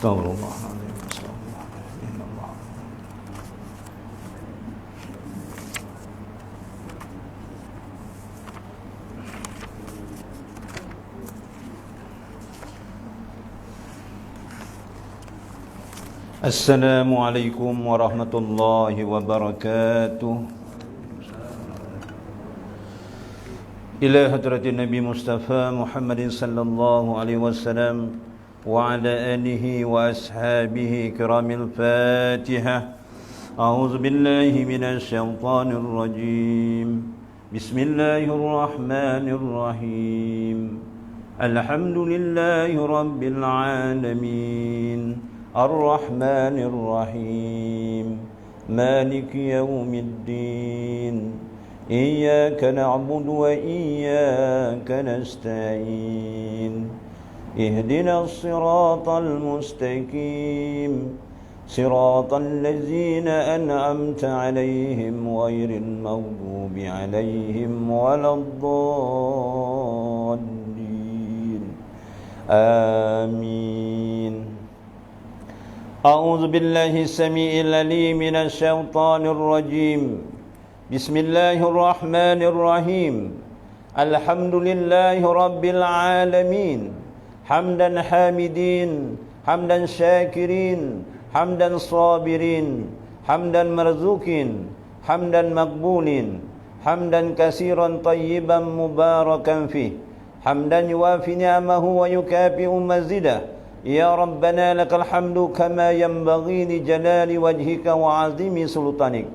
Astaghfirullahaladzim. Astagfirullahaladzim. Assalamualaikum warahmatullahi wabarakatuh. Ila hadratin Nabi Mustafa Muhammadin sallallahu alaihi wasallam wa ala alihi wa ashabihi kiramil Fatihah. A'udzu billahi minasy syaithanir rajim. Bismillahirrahmanirrahim. Alhamdulillahi rabbil alamin. Ar-Rahmanir Rahim. Maliki yaumiddin. Iyyaka na'budu wa iyyaka nasta'in. Ihdinas siratal mustaqim. Siratal ladzina an'amta 'alaihim ghairil maghdubi 'alaihim waladdallin. Amin. A'udzu billahi samii'il 'aliim minasy syaithaanir rajiim. Bismillahirrahmanirrahim. Alhamdulillahi rabbil alamin. Hamdan hamidin, hamdan syakirin, hamdan sabirin, hamdan marzukin, hamdan maqbulin, hamdan kasiran tayyiban mubarakan fih, hamdan yuwafi ni'amahu wa yukafi'u mazidah. Ya Rabbana lakal hamdu kama yanbaghi li jalali wajhika wa 'azimi sultanik.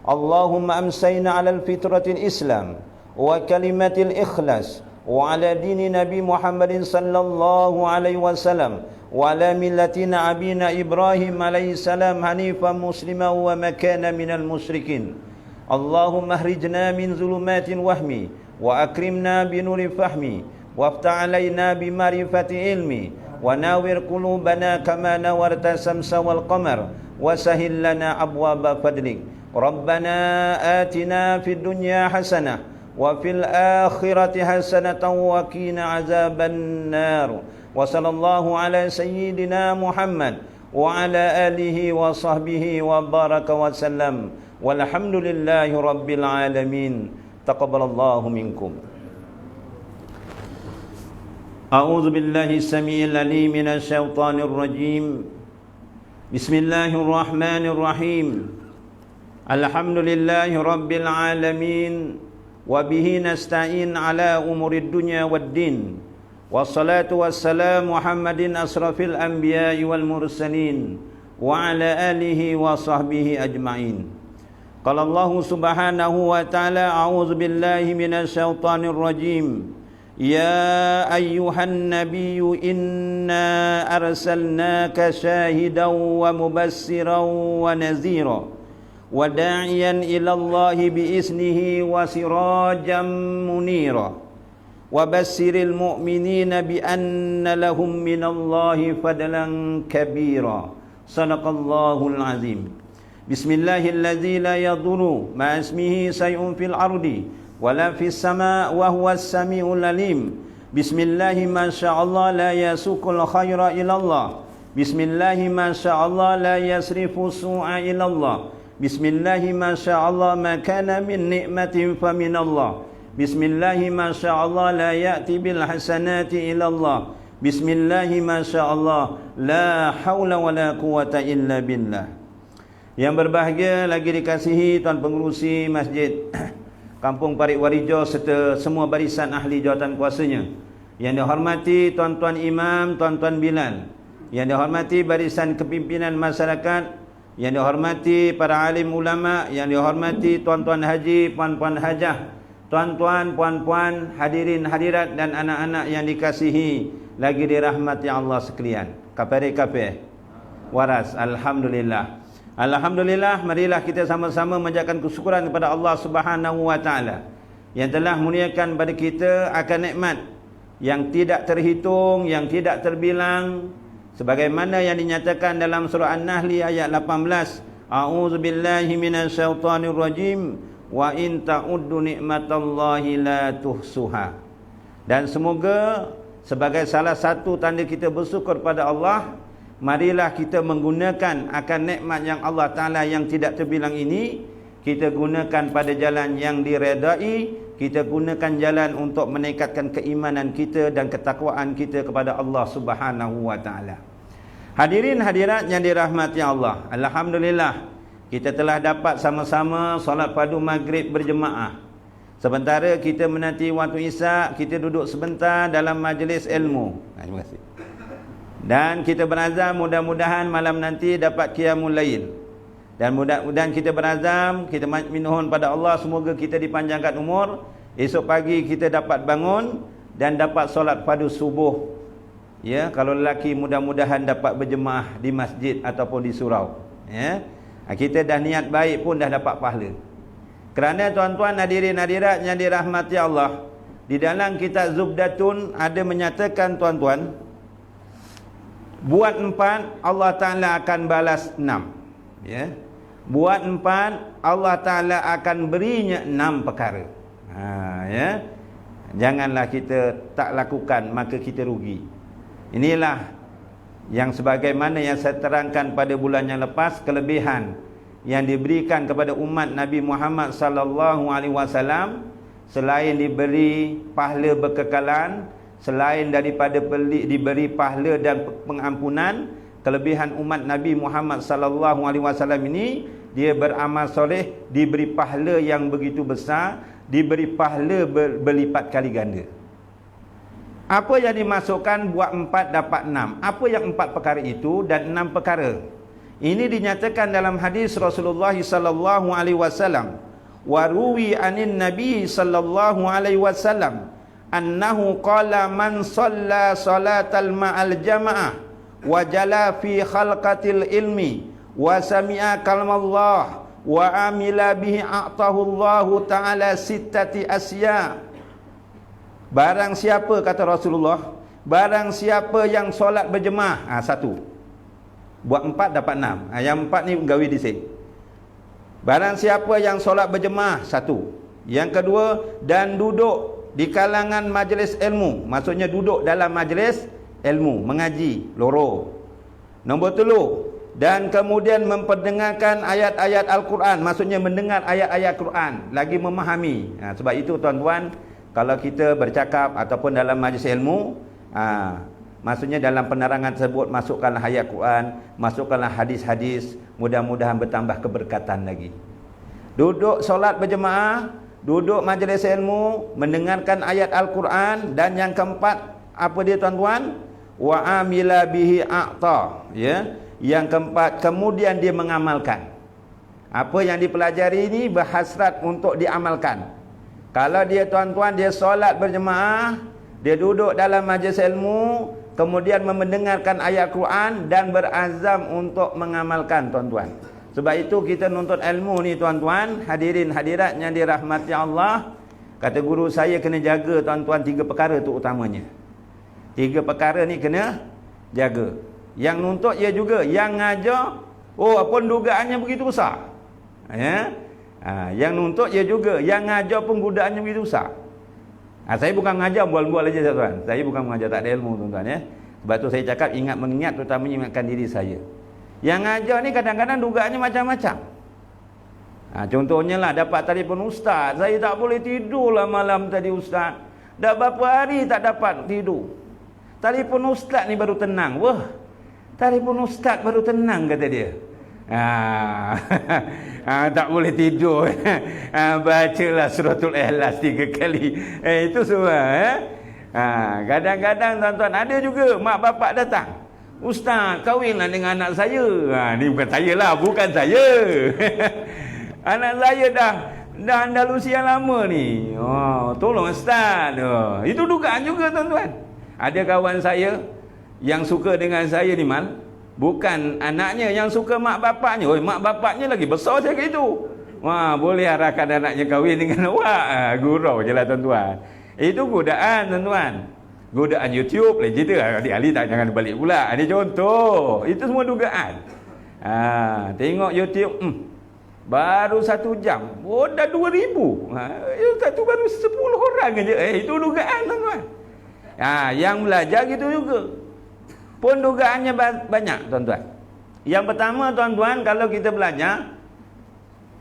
Allahumma amsayna 'ala al-fitratil Islam wa kalimatil ikhlas wa 'ala dini Nabi Muhammadin sallallahu alaihi wasallam wa 'ala millatina abina Ibrahim alaihi salam hanifan musliman wa makana minal musyrikin. Allahumma ahrijna min zulumatil wahmi wa akrimna bi nuri fahmi waftah 'alaina bi ma'rifati ilmi wa nawwir qulubana kama nawarta samsa wal qamar wa sahhil lana abwaaba fadlik. Rabbana atina fid dunya hasanah wa fil akhirati hasanatan wa qina azaban nar. Wa sallallahu ala sayyidina Muhammad wa ala alihi wa sahbihi wa baraka wa sallam. Walhamdulillahi rabbil alamin. Taqabbalallahu minkum. A'udzu billahi samii'il 'aliim minasy syaithaanir rajiim. Bismillahirrahmanirrahim. Alhamdulillahi rabbil alamin. Wa bihi nasta'in ala umurid dunya waddin. Wassalatu wassalamu Muhammadin asrafil anbiya'i wal mursalin wa ala alihi wa sahbihi ajma'in. Qala Allah subhanahu wa ta'ala a'udzu billahi minasy syaithanir rajim. Ya ayyuhan nabiyyu inna arsalnaka syahidan wa mubassiran wa nazira wa da'iyan ila Allahi bi'iznihi wa sirajan munira wa bassiril mu'minina bi anna lahum minallahi fadlan kabira. Sadaqallahul azim. Bismillahilladzi la yadurru ma ismihi shay'un fil ardi wala fis sama' wa huwas samiul alim. Bismillahi ma sya'allah la yasukul khaira ila Allah. Bismillahi ma sya'allah la yasrifu su'a ila Allah. Bismillahi ma sya'allah ma kana min ni'matin fa min Allah. Bismillahi ma sya'allah la ya'ti bil hasanati ila Allah. Bismillahi ma sya'allah la haula wa la quwata illa billah. Yang berbahagia lagi dikasihi tuan pengerusi Masjid Kampung Parit Warijo serta semua barisan ahli jawatan kuasanya. Yang dihormati tuan-tuan imam, tuan-tuan bilal. Yang dihormati barisan kepimpinan masyarakat. Yang dihormati para alim ulama, yang dihormati tuan-tuan haji, puan-puan hajah, tuan-tuan, puan-puan, hadirin hadirat dan anak-anak yang dikasihi lagi dirahmati Allah sekalian. Kapare-kapare waras, alhamdulillah. Alhamdulillah, marilah kita sama-sama menjaga kesyukuran kepada Allah Subhanahu wa taala yang telah muliakan pada kita akan nikmat yang tidak terhitung, yang tidak terbilang, sebagaimana yang dinyatakan dalam surah An-Nahl ayat 18. A'udzu billahi minasy syaithanir rajim wa in ta'uddu ni'matallahi la tuhsuha. Dan semoga sebagai salah satu tanda kita bersyukur pada Allah, marilah kita menggunakan akan nikmat yang Allah Ta'ala yang tidak terbilang ini, kita gunakan pada jalan yang diredai, kita gunakan jalan untuk meningkatkan keimanan kita dan ketakwaan kita kepada Allah Subhanahu wa Ta'ala. Hadirin hadirat yang dirahmati Allah, alhamdulillah kita telah dapat sama-sama solat padu maghrib berjemaah. Sementara kita menanti waktu Isyak, kita duduk sebentar dalam majlis ilmu. Terima kasih. Dan kita berazam mudah-mudahan malam nanti dapat qiyamul lail. Dan mudah-mudahan kita berazam, kita minhun pada Allah semoga kita dipanjangkan umur, esok pagi kita dapat bangun dan dapat solat padu subuh. Ya, kalau lelaki mudah-mudahan dapat berjemaah di masjid ataupun di surau. Ya. Kita dah niat baik pun dah dapat pahala. Kerana tuan-tuan hadirin hadirat yang dirahmati Allah, di dalam kitab Zubdatun ada menyatakan tuan-tuan, buat 4 Allah Ta'ala akan balas 6. Ya. Buat 4 Allah Ta'ala akan berinya 6 perkara. Ya. Janganlah kita tak lakukan maka kita rugi. Inilah yang sebagaimana yang saya terangkan pada bulan yang lepas, kelebihan yang diberikan kepada umat Nabi Muhammad sallallahu alaihi wasallam, selain diberi pahala berkekalan, selain daripada diberi pahala dan pengampunan, kelebihan umat Nabi Muhammad sallallahu alaihi wasallam ini, dia beramal soleh, diberi pahala yang begitu besar, diberi pahala berlipat kali ganda. Apa yang dimasukkan buat 4 dapat 6? Apa yang 4 perkara itu dan 6 perkara? Ini dinyatakan dalam hadis Rasulullah sallallahu alaihi wasallam. Wa ruwi anin Nabi sallallahu alaihi wasallam annahu qala man shalla salatal ma'al jamaah wa jala fi khalqatil ilmi wa sami'a kalamallah wa amila bihi a'tahu Allah Ta'ala sittati asya. Barang siapa, kata Rasulullah, barang siapa yang solat berjemaah, 1. Buat 4 dapat 6. Yang 4 ni gawi di sini. Barang siapa yang solat berjemaah, 1. Yang kedua, dan duduk di kalangan majlis ilmu. Maksudnya duduk dalam majlis ilmu, mengaji, loro. Nombor 3, dan kemudian memperdengarkan ayat-ayat Al-Quran. Maksudnya mendengar ayat-ayat Quran, lagi memahami. Sebab itu tuan-tuan, kalau kita bercakap ataupun dalam majlis ilmu, maksudnya dalam penerangan tersebut masukkanlah ayat Quran, masukkanlah hadis-hadis, mudah-mudahan bertambah keberkatan lagi. Duduk solat berjemaah, duduk majlis ilmu, mendengarkan ayat Al-Quran, dan yang keempat, apa dia tuan-tuan? Wa amila bihi a'ta, ya. Yang keempat, kemudian dia mengamalkan. Apa yang dipelajari ini berhasrat untuk diamalkan. Kalau dia tuan-tuan, dia solat berjemaah, dia duduk dalam majlis ilmu, kemudian mendengarkan ayat Quran dan berazam untuk mengamalkan tuan-tuan. Sebab itu kita nuntut ilmu ni tuan-tuan, hadirin hadirat yang dirahmati Allah. Kata guru saya kena jaga tuan-tuan 3 perkara tu utamanya. 3 perkara ni kena jaga. Yang nuntut ia juga, yang ngajar, pun dugaannya begitu besar. Ya. Yang nuntut ia juga, yang ngajar pun godaannya begitu besar. Saya bukan mengajar bual-bual aja tuan. Saya bukan mengajar, tak ada ilmu tuan-tuan, ya. Sebab tu saya cakap mengingat terutamanya ingatkan diri saya. Yang ngajar ni kadang-kadang dugaannya macam-macam. Contohnya lah, dapat telefon ustaz, saya tak boleh tidur lah malam tadi ustaz. Dah berapa hari tak dapat tidur. Telefon ustaz ni baru tenang. Wah, telefon ustaz baru tenang, kata dia. Tak boleh tidur. Bacalah suratul Ikhlas 3 kali. Itu semua. Kadang-kadang tuan-tuan ada juga mak bapak datang, ustaz kahwinlah dengan anak saya. Ni bukan saya lah, bukan saya. Anak saya dah Andalusia lama ni. Tolong ustaz. Itu dugaan juga tuan-tuan. Ada kawan saya yang suka dengan saya ni mal, bukan anaknya yang suka mak bapaknya. Mak bapaknya lagi besar saya gitu. Boleh arahkan anaknya kahwin dengan awak. Gurau je lah tuan-tuan. Itu godaan tuan-tuan. Godaan YouTube lain cerita. Adik-adik tak, jangan balik pula. Ini contoh. Itu semua dugaan. Tengok YouTube, baru 1 jam, dah 2,000. Satu baru 10 orang aja. Itu dugaan tuan-tuan. Yang belajar gitu juga. Pun dugaannya banyak, tuan-tuan. Yang pertama, tuan-tuan, kalau kita belajar,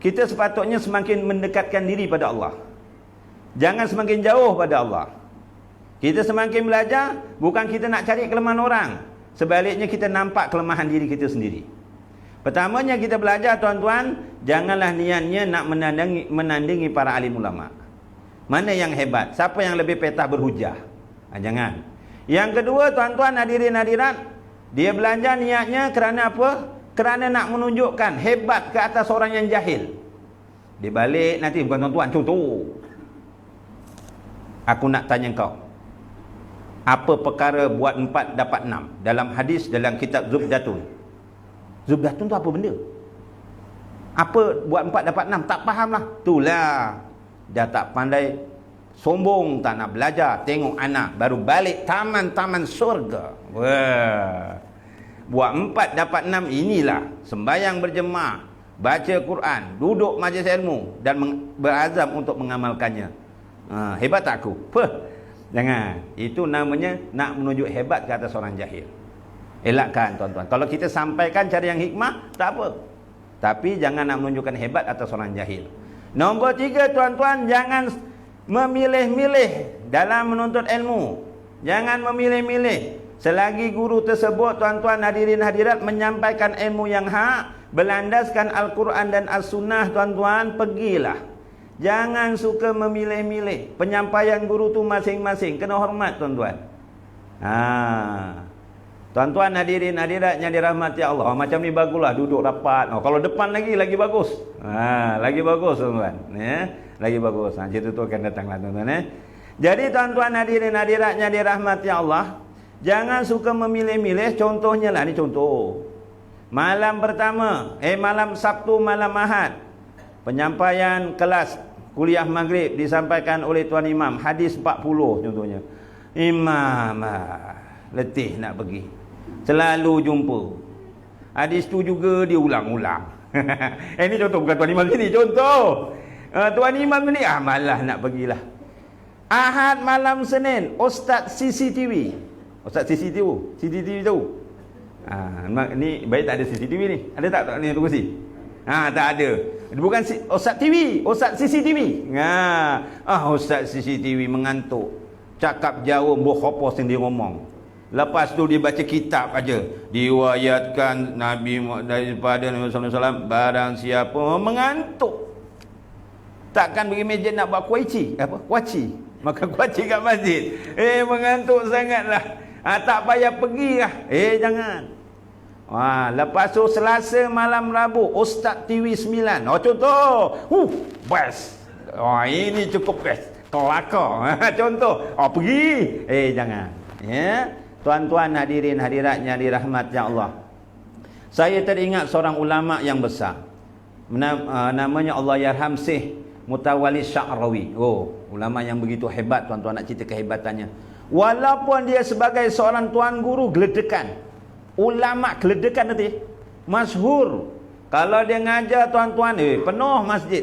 kita sepatutnya semakin mendekatkan diri pada Allah. Jangan semakin jauh pada Allah. Kita semakin belajar, bukan kita nak cari kelemahan orang. Sebaliknya kita nampak kelemahan diri kita sendiri. Pertamanya kita belajar, tuan-tuan, janganlah niatnya nak menandingi para alim ulama. Mana yang hebat? Siapa yang lebih petah berhujah? Jangan. Yang kedua, tuan-tuan hadirin hadirat, dia belajar niatnya kerana apa? Kerana nak menunjukkan hebat ke atas orang yang jahil. Dia balik nanti, bukan tuan-tuan, contoh. Aku nak tanya kau. Apa perkara buat 4 dapat 6? Dalam hadis, dalam kitab Zubdatun. Zubdatun tu apa benda? Apa buat 4 dapat 6? Tak faham lah. Itulah. Dah tak pandai, sombong, tak nak belajar. Tengok anak, baru balik taman-taman surga. Wah. Buat 4 dapat 6 inilah. Sembayang berjemaah, baca Quran, duduk majlis ilmu dan berazam untuk mengamalkannya. Hebat tak aku? Jangan. Itu namanya nak menunjuk hebat ke atas orang jahil. Elakkan, tuan-tuan. Kalau kita sampaikan cara yang hikmah, tak apa. Tapi jangan nak menunjukkan hebat atas orang jahil. Nombor 3, tuan-tuan, jangan memilih-milih dalam menuntut ilmu. Jangan memilih-milih. Selagi guru tersebut, tuan-tuan hadirin hadirat, menyampaikan ilmu yang hak, berlandaskan Al-Quran dan As-Sunnah, tuan-tuan, pergilah. Jangan suka memilih-milih. Penyampaian guru tu masing-masing. Kena hormat, tuan-tuan. Tuan-tuan hadirin hadirat yang dirahmati Allah. Macam ni baguslah duduk rapat. Kalau depan lagi bagus. Lagi bagus, tuan-tuan. Lagi bagus. Cerita tu akan datanglah, tuan-tuan. Jadi tuan-tuan hadirin hadirat yang dirahmati Allah, jangan suka memilih-milih. Contohnya lah, ni contoh. Malam pertama, malam Sabtu, malam Ahad, penyampaian kelas kuliah maghrib disampaikan oleh Tuan Imam. Hadis 40 contohnya. Imam letih nak pergi. Selalu jumpa. Hadis tu juga diulang-ulang. Ini contoh, bukan Tuan Imam sini. Contoh. Tuan Imam ni malah nak pergilah. Ahad malam Senin, Ustaz CCTV. Ustaz CCTV tu. Ni baik tak ada CCTV ni. Ada tak ni tu kursi? Tak ada. Bukan Ustaz TV, Ustaz CCTV. Ustaz CCTV mengantuk. Cakap jauh berkhopo sendiri ngomong. Lepas tu dia baca kitab aja. Diwayatkan Nabi daripada Nabi sallallahu alaihi wasallam, barang siapa mengantuk, takkan pergi masjid nak buat kuaci. Kuaci. Makan kuaci kat masjid. Mengantuk sangatlah. Tak payah pergilah. Jangan. Lepas tu Selasa malam Rabu, Ustaz TV 9. Contoh. Best. Ini cukup best. Kelakar. Contoh. Pergi. Jangan. Tuan-tuan hadirin hadiratnya dirahmati Allah. Saya teringat seorang ulama yang besar. Namanya Allah yarham Syekh Mutawalli Sya'rawi. Ulama yang begitu hebat, tuan-tuan, nak cerita kehebatannya. Walaupun dia sebagai seorang tuan guru geledekan, ulama geledekan nanti, masyhur. Kalau dia ngajar, tuan-tuan, penuh masjid.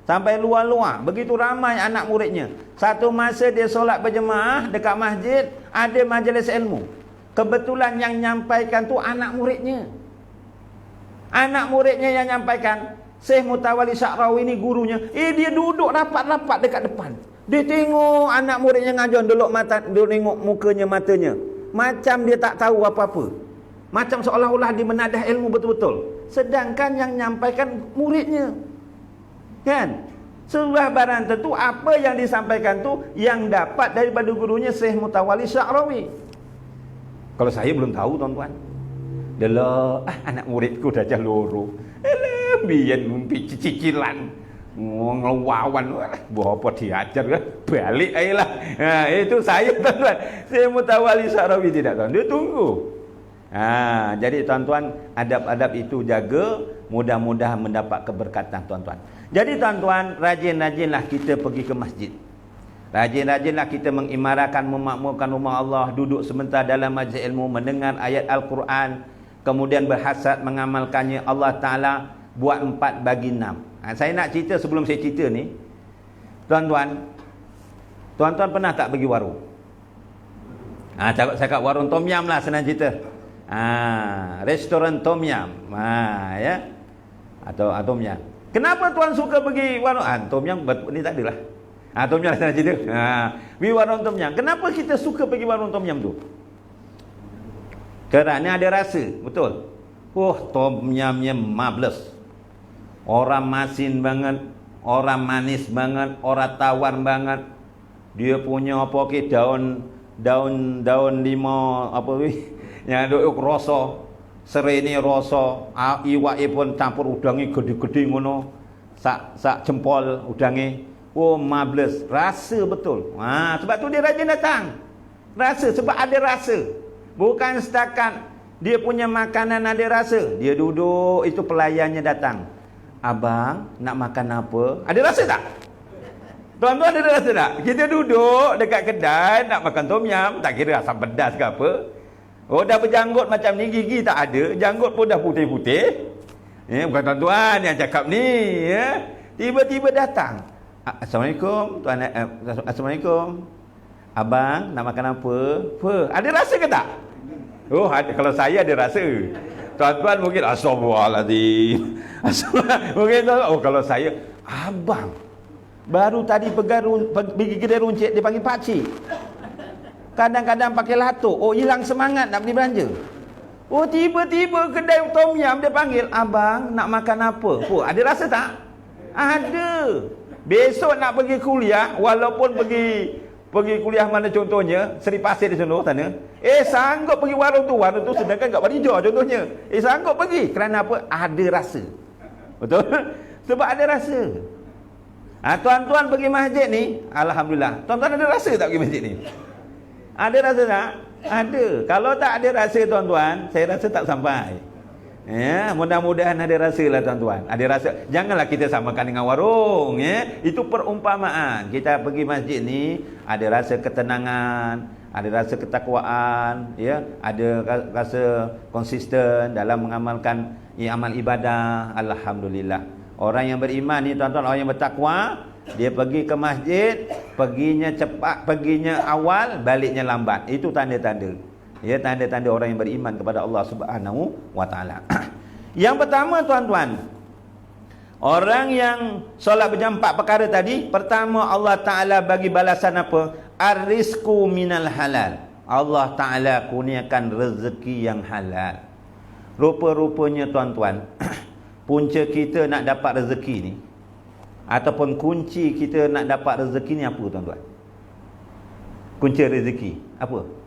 Sampai luar-luar. Begitu ramai anak muridnya. Satu masa dia solat berjemaah dekat masjid, ada majlis ilmu. Kebetulan yang nyampaikan tu anak muridnya. Anak muridnya yang nyampaikan. Syekh Mutawalli Sya'rawi ni gurunya. Dia duduk rapat-rapat dekat depan. Dia tengok anak muridnya ngajar, dia tengok mukanya, matanya. Macam dia tak tahu apa-apa. Macam seolah-olah dia menadah ilmu betul-betul. Sedangkan yang nyampaikan muridnya. Kan? Sebuah barang tentu apa yang disampaikan tu yang dapat daripada gurunya Syekh Mutawalli Sya'rawi. Kalau saya belum tahu, tuan-tuan. Dalah, anak muridku dah loro. Biar mimpi cicilan. Ngelawan. Berapa diajar kan? Balik ayolah. Itu saya, tuan-tuan. Syekh Mutawalli Sya'rawi tidak, tuan. Dia tunggu. Jadi tuan-tuan, adab-adab itu jaga, mudah-mudahan mendapat keberkatan, tuan-tuan. Jadi tuan-tuan, rajin-rajinlah kita pergi ke masjid. Rajin-rajinlah kita mengimarakan, memakmurkan rumah Allah, duduk sebentar dalam majlis ilmu, mendengar ayat Al-Quran, kemudian berhasrat mengamalkannya. Allah Ta'ala buat 4 bagi 6. Saya nak cerita, sebelum saya cerita ni, tuan-tuan pernah tak pergi warung? Cakap warung tom yam lah senang cerita. Restoran tom yam. Ya. Atau tom yam. Kenapa tuan suka pergi warung? Tom yam ni tak adalah. Tom yam lah senang cerita. Pergi warung tom yam. Kenapa kita suka pergi warung tom yam tu? Kerana ada rasa, betul. Tom yamnya marvelous. Orang masin banget, orang manis banget, orang tawar banget. Dia punya apa ke daun lima apa ni yang ada rasa serai ni rasa iwak pun campur udangi gede-gede ngono sak jempol udangi. Marvelous, rasa betul. Sebab tu dia rajin datang. Rasa sebab ada rasa. Bukan setakat dia punya makanan ada rasa. Dia duduk, itu pelayannya datang. Abang nak makan apa? Ada rasa tak? Tuan-tuan ada rasa tak? Kita duduk dekat kedai nak makan tom yam, tak kira asam pedas ke apa. Dah berjanggut macam ni, gigi tak ada, janggut pun dah putih-putih. Bukan tuan-tuan yang cakap ni. Tiba-tiba datang. Assalamualaikum, tuan. Assalamualaikum. Abang nak makan apa? Ada rasa ke tak? Ada. Kalau saya ada rasa. Tuan-tuan mungkin astagfirullahaladzim. Mungkin kalau saya, abang baru tadi pergi kedai runcit, dia panggil pakcik. Kadang-kadang pakai latuk. Hilang semangat nak beli belanja. Tiba-tiba kedai tom yam dia panggil, abang nak makan apa? Ada rasa tak? Ada. Besok nak pergi kuliah, walaupun pergi kuliah mana contohnya, Seri Pasir di sana. Sanggup pergi warung tu sedangkan kat Barijo contohnya. Sanggup pergi. Kerana apa? Ada rasa. Betul? Sebab ada rasa. Tuan-tuan pergi masjid ni, alhamdulillah. Tuan-tuan ada rasa tak pergi masjid ni? Ada rasa tak? Ada. Kalau tak ada rasa tuan-tuan, saya rasa tak sampai. Mudah-mudahan ada rasa lah tuan-tuan. Ada rasa. Janganlah kita samakan dengan warung. Itu perumpamaan. Kita pergi masjid ni, ada rasa ketenangan, ada rasa ketakwaan, ada rasa konsisten dalam mengamalkan amal ibadah. Alhamdulillah. Orang yang beriman ni tuan-tuan, orang yang bertakwa, dia pergi ke masjid, perginya cepat, perginya awal, baliknya lambat. Itu tanda-tanda. Tanda-tanda orang yang beriman kepada Allah Subhanahu wa taala. Yang pertama tuan-tuan, orang yang solat berjam 4 perkara tadi, pertama Allah Taala bagi balasan apa? Ar-rizqu minal halal. Allah Taala kurniakan rezeki yang halal. Rupa-rupanya tuan-tuan, punca kita nak dapat rezeki ni, ataupun kunci kita nak dapat rezeki ni apa tuan-tuan? Kunci rezeki apa?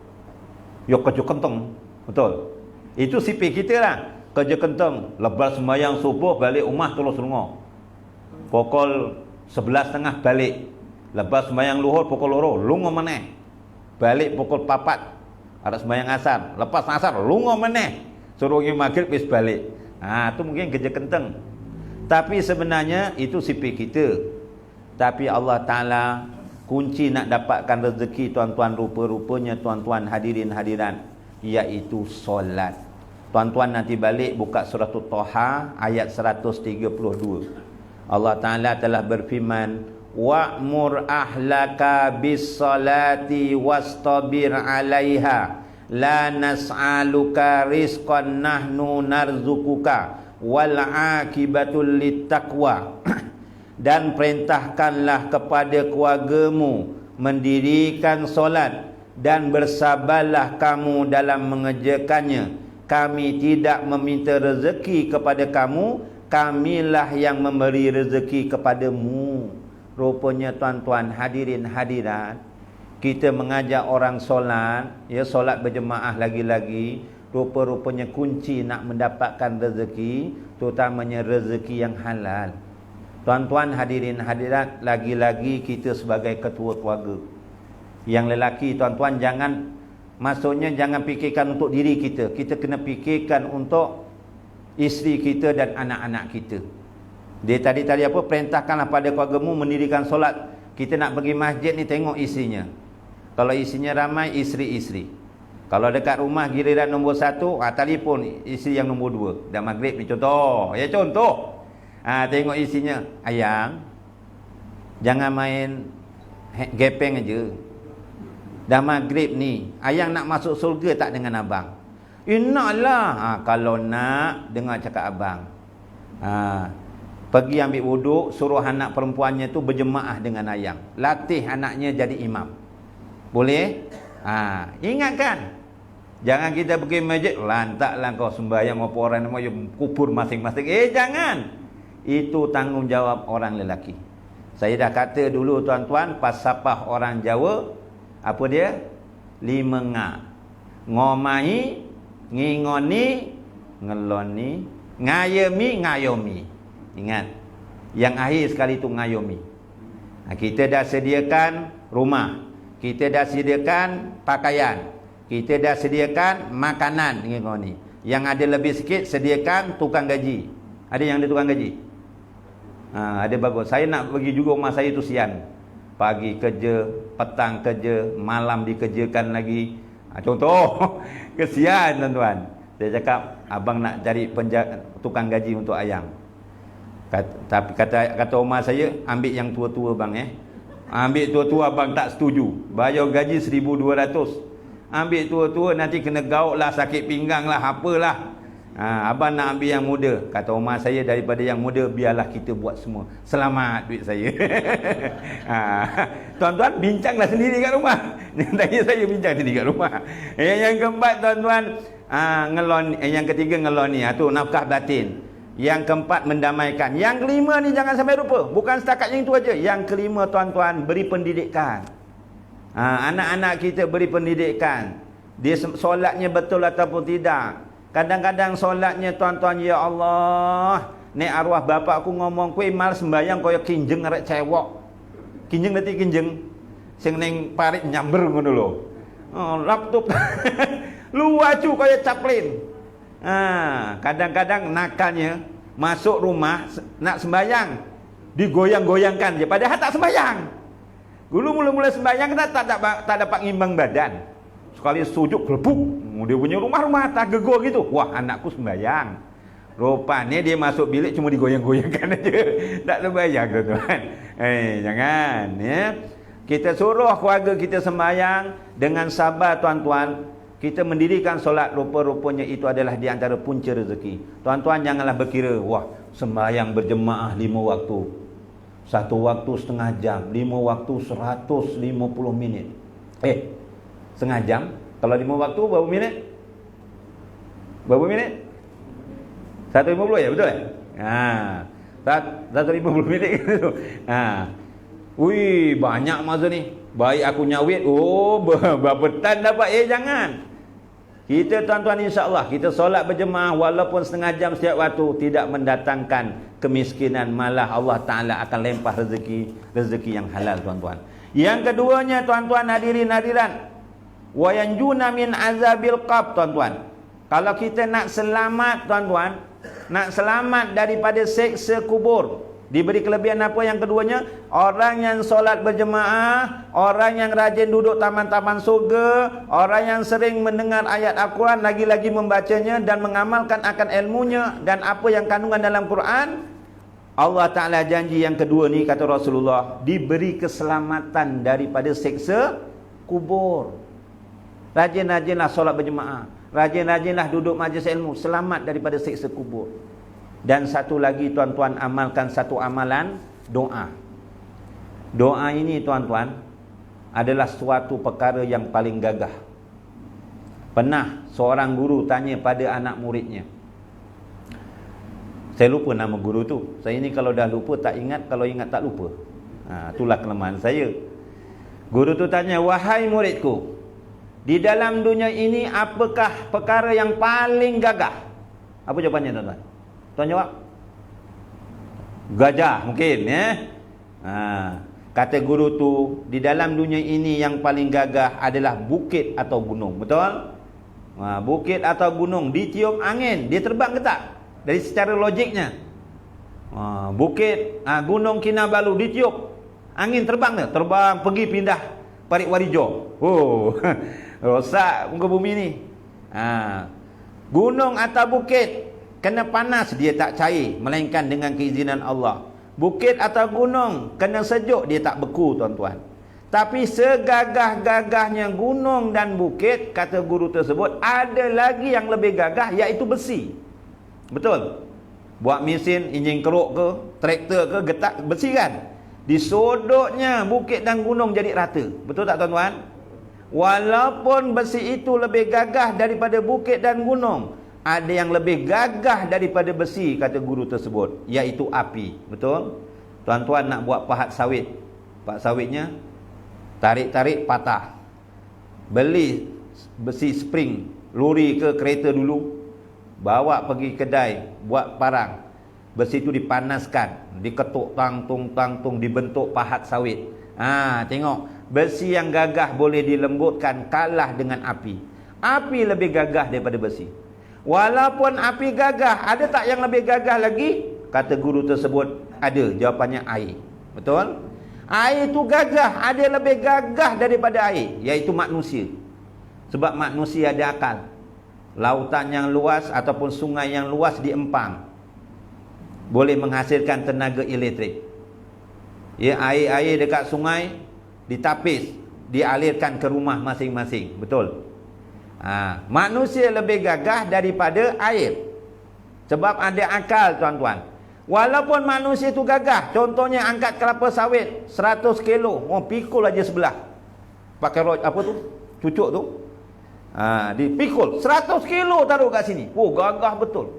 Kerja kentong. Betul. Itu sipir kita lah. Kerja kentong, lepas sembahyang subuh balik rumah terus lungo. Pukul 11.30 balik. Lepas sembahyang luhur pukul 2 lungo meneh. Balik pukul 4 ada sembahyang asar. Lepas asar lungo meneh. Suruh pergi maghrib bis balik. Itu mungkin kerja kentong. Tapi sebenarnya itu sipir kita. Tapi Allah Taala kunci nak dapatkan rezeki tuan-tuan, rupa-rupanya tuan-tuan hadirin hadirat, iaitu solat. Tuan-tuan nanti balik buka surah Taha ayat 132. Allah Taala telah berfirman, wa'mur ahlaka bis salati wastabir 'alaiha la nas'aluka rizqan nahnu narzukuka wal 'aqibatul littaqwa. Dan perintahkanlah kepada keluargamu mendirikan solat dan bersabarlah kamu dalam mengerjakannya. Kami tidak meminta rezeki kepada kamu, kamilah yang memberi rezeki kepadamu. Rupanya tuan-tuan hadirin hadirat, kita mengajak orang solat, solat berjemaah lagi-lagi, rupa-rupanya kunci nak mendapatkan rezeki, terutamanya rezeki yang halal. Tuan-tuan hadirin hadirat, lagi-lagi kita sebagai ketua keluarga. Yang lelaki tuan-tuan maksudnya jangan fikirkan untuk diri kita. Kita kena fikirkan untuk isteri kita dan anak-anak kita. Dia tadi apa? Perintahkanlah pada keluargamu mendirikan solat. Kita nak pergi masjid ni tengok isinya. Kalau isinya ramai, isteri-isteri. Kalau dekat rumah giliran nombor 1, telefon isteri yang nombor 2. Dan maghrib ni contoh. Contoh. Tengok isinya, ayang, jangan main gepeng aja. dah maghrib ni, ayang nak masuk surga tak dengan abang? Naklah. Kalau nak, dengar cakap abang. Pergi ambil wuduk, suruh anak perempuannya tu berjemaah dengan ayang. Latih anaknya jadi imam. Boleh? Ingatkan. Jangan kita pergi masjid, lantaklah kau sembahyang apa orang nama kubur masing-masing. Jangan. Itu tanggungjawab orang lelaki. Saya dah kata dulu tuan-tuan, pasapah orang Jawa, apa dia? 5 ngah. Ngomai, ngingoni, ngeloni, ngayomi. Ingat. Yang akhir sekali tu ngayomi. Kita dah sediakan rumah. Kita dah sediakan pakaian. Kita dah sediakan makanan. Ngingoni. Yang ada lebih sikit, sediakan tukang gaji. Ada yang ada tukang gaji? Ada bagus. Saya nak pergi juga rumah saya tu siang. Pagi kerja, petang kerja, malam dikerjakan lagi. Contoh, kesian tuan-tuan. Saya cakap, abang nak cari tukang gaji untuk ayang. Tapi kata rumah saya, ambil yang tua-tua bang. Ambil tua-tua abang tak setuju. Bayar gaji 1,200. Ambil tua-tua nanti kena gauk lah, sakit pinggang lah, apalah. Abang nak ambil yang muda. Kata rumah saya, daripada yang muda biarlah kita buat semua. Selamat duit saya. Tuan-tuan bincanglah sendiri kat rumah. Tanya saya bincang sendiri kat rumah. Yang keempat tuan-tuan, yang ketiga ngeloni. Itu nafkah batin. Yang keempat mendamaikan. Yang kelima ni jangan sampai lupa. Bukan setakat yang itu aja. Yang kelima tuan-tuan, beri pendidikan. Anak-anak kita beri pendidikan. Dia solatnya betul ataupun tidak. Kadang-kadang solatnya tuan-tuan, ya Allah, ni arwah bapak aku ngomong, kuih mal sembayang kaya kinjeng arek cewek. Kinjeng nanti kinjeng. Sing ning parit nyamber ngono lho. Laptop. Luacu kaya caplin. Kadang-kadang nakalnya masuk rumah nak sembayang, digoyang-goyangkan je padahal tak sembayang. Dulu mula-mula sembayang kita tak dapat ngimbang badan. Sekali sujud gelebuk, dia punya rumah tak gegor gitu. Wah, anakku sembayang. Rupanya dia masuk bilik cuma digoyang-goyangkan aja. Tak sembayang tuan-tuan. Jangan ya. Kita suruh keluarga kita sembayang dengan sabar tuan-tuan. Kita mendirikan solat, rupa-rupanya itu adalah di antara punca rezeki. Tuan-tuan janganlah berkira, wah, sembayang berjemaah 5 waktu. 1 waktu setengah jam, 5 waktu 150 minit. Setengah jam. Kalau 5 waktu berapa minit? Berapa minit? 150 ya, betul tak? 150 minit gitu. Wih, banyak masa ni. Baik aku nyawit, berapa tan dapat? Jangan. Kita tuan-tuan insya-Allah kita solat berjemaah walaupun setengah jam setiap waktu tidak mendatangkan kemiskinan, malah Allah Taala akan lempah rezeki yang halal tuan-tuan. Yang keduanya tuan-tuan hadirin hadirat, wa yanjuna min azabil qabr tuan-tuan. Kalau kita nak selamat tuan-tuan, nak selamat daripada seksa kubur, diberi kelebihan apa yang keduanya? Orang yang solat berjemaah, orang yang rajin duduk taman-taman surga, orang yang sering mendengar ayat Al-Quran, lagi-lagi membacanya dan mengamalkan akan ilmunya dan apa yang kandungan dalam Quran. Allah Ta'ala janji yang kedua ni, kata Rasulullah, diberi keselamatan daripada seksa kubur. Rajin-rajinlah solat berjemaah, rajin-rajinlah duduk majlis ilmu, selamat daripada seksa kubur. Dan satu lagi tuan-tuan, amalkan satu amalan, doa. Doa ini tuan-tuan adalah suatu perkara yang paling gagah. Pernah seorang guru tanya pada anak muridnya. Saya lupa nama guru tu. Saya ni kalau dah lupa tak ingat, kalau ingat tak lupa. Itulah kelemahan saya. Guru tu tanya, wahai muridku, di dalam dunia ini apakah perkara yang paling gagah? Apa jawapannya tuan-tuan? Tuan jawab, gajah mungkin ya. Kata guru tu, di dalam dunia ini yang paling gagah adalah bukit atau gunung. Betul? Bukit atau gunung ditiup angin, dia terbang ke tak? Dari secara logiknya, bukit, gunung Kinabalu ditiup angin, terbang ke? Terbang pergi pindah Parit Warijo. Rosak muka bumi ni. Gunung atau bukit kena panas dia tak cair, melainkan dengan keizinan Allah. Bukit atau gunung kena sejuk dia tak beku tuan-tuan. Tapi segagah-gagahnya gunung dan bukit, kata guru tersebut, ada lagi yang lebih gagah, iaitu besi. Betul? Buat mesin, enjin keruk ke, traktor ke, getak besi kan? Disodoknya bukit dan gunung jadi rata. Betul tak tuan-tuan? Walaupun besi itu lebih gagah daripada bukit dan gunung, ada yang lebih gagah daripada besi, kata guru tersebut, iaitu api. Betul? Tuan-tuan nak buat pahat sawit, pahat sawitnya tarik-tarik patah. Beli besi spring, lori ke kereta dulu, bawa pergi kedai, buat parang. Besi itu dipanaskan, diketuk tang-tung, dibentuk pahat sawit. Tengok, besi yang gagah boleh dilembutkan kalah dengan api. Api lebih gagah daripada besi. Walaupun api gagah, ada tak yang lebih gagah lagi? Kata guru tersebut, ada. Jawapannya air. Betul? Air itu gagah, ada yang lebih gagah daripada air, iaitu manusia. Sebab manusia ada akal. Lautan yang luas ataupun sungai yang luas diempang, boleh menghasilkan tenaga elektrik. Ya, air-air dekat sungai ditapis, dialirkan ke rumah masing-masing. Betul? Manusia lebih gagah daripada air, sebab ada akal, tuan-tuan. Walaupun manusia itu gagah, contohnya angkat kelapa sawit 100 kilo, pikul aja sebelah, pakai apa tu, cucuk tu, dipikul 100 kilo taruh kat sini, gagah betul.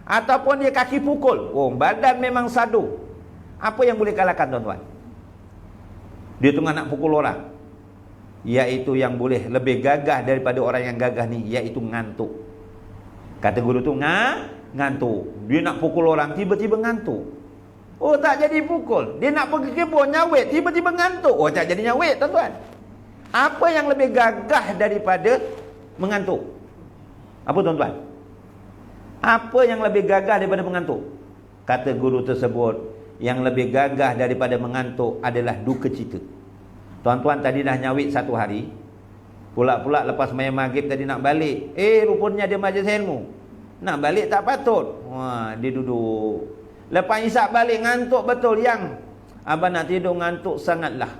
Ataupun dia kaki pukul, badan memang sadu. Apa yang boleh kalahkan, tuan-tuan? Dia tengah nak pukul orang, iaitu yang boleh lebih gagah daripada orang yang gagah ni, iaitu ngantuk. Kata guru tu, ngantuk. Dia nak pukul orang, tiba-tiba ngantuk. Tak jadi pukul. Dia nak pergi kebun nyawit, tiba-tiba ngantuk. Tak jadi nyawit, tuan-tuan. Apa yang lebih gagah daripada mengantuk? Apa, tuan-tuan? Apa yang lebih gagah daripada mengantuk? Kata guru tersebut, yang lebih gagah daripada mengantuk adalah duka cita. Tuan-tuan tadi dah nyawit 1 hari, pula-pula lepas main maghrib tadi nak balik, rupanya dia majlis ilmu. Nak balik tak patut. Dia duduk. Lepas isap balik ngantuk betul. Yang abang nak tidur ngantuk sangatlah.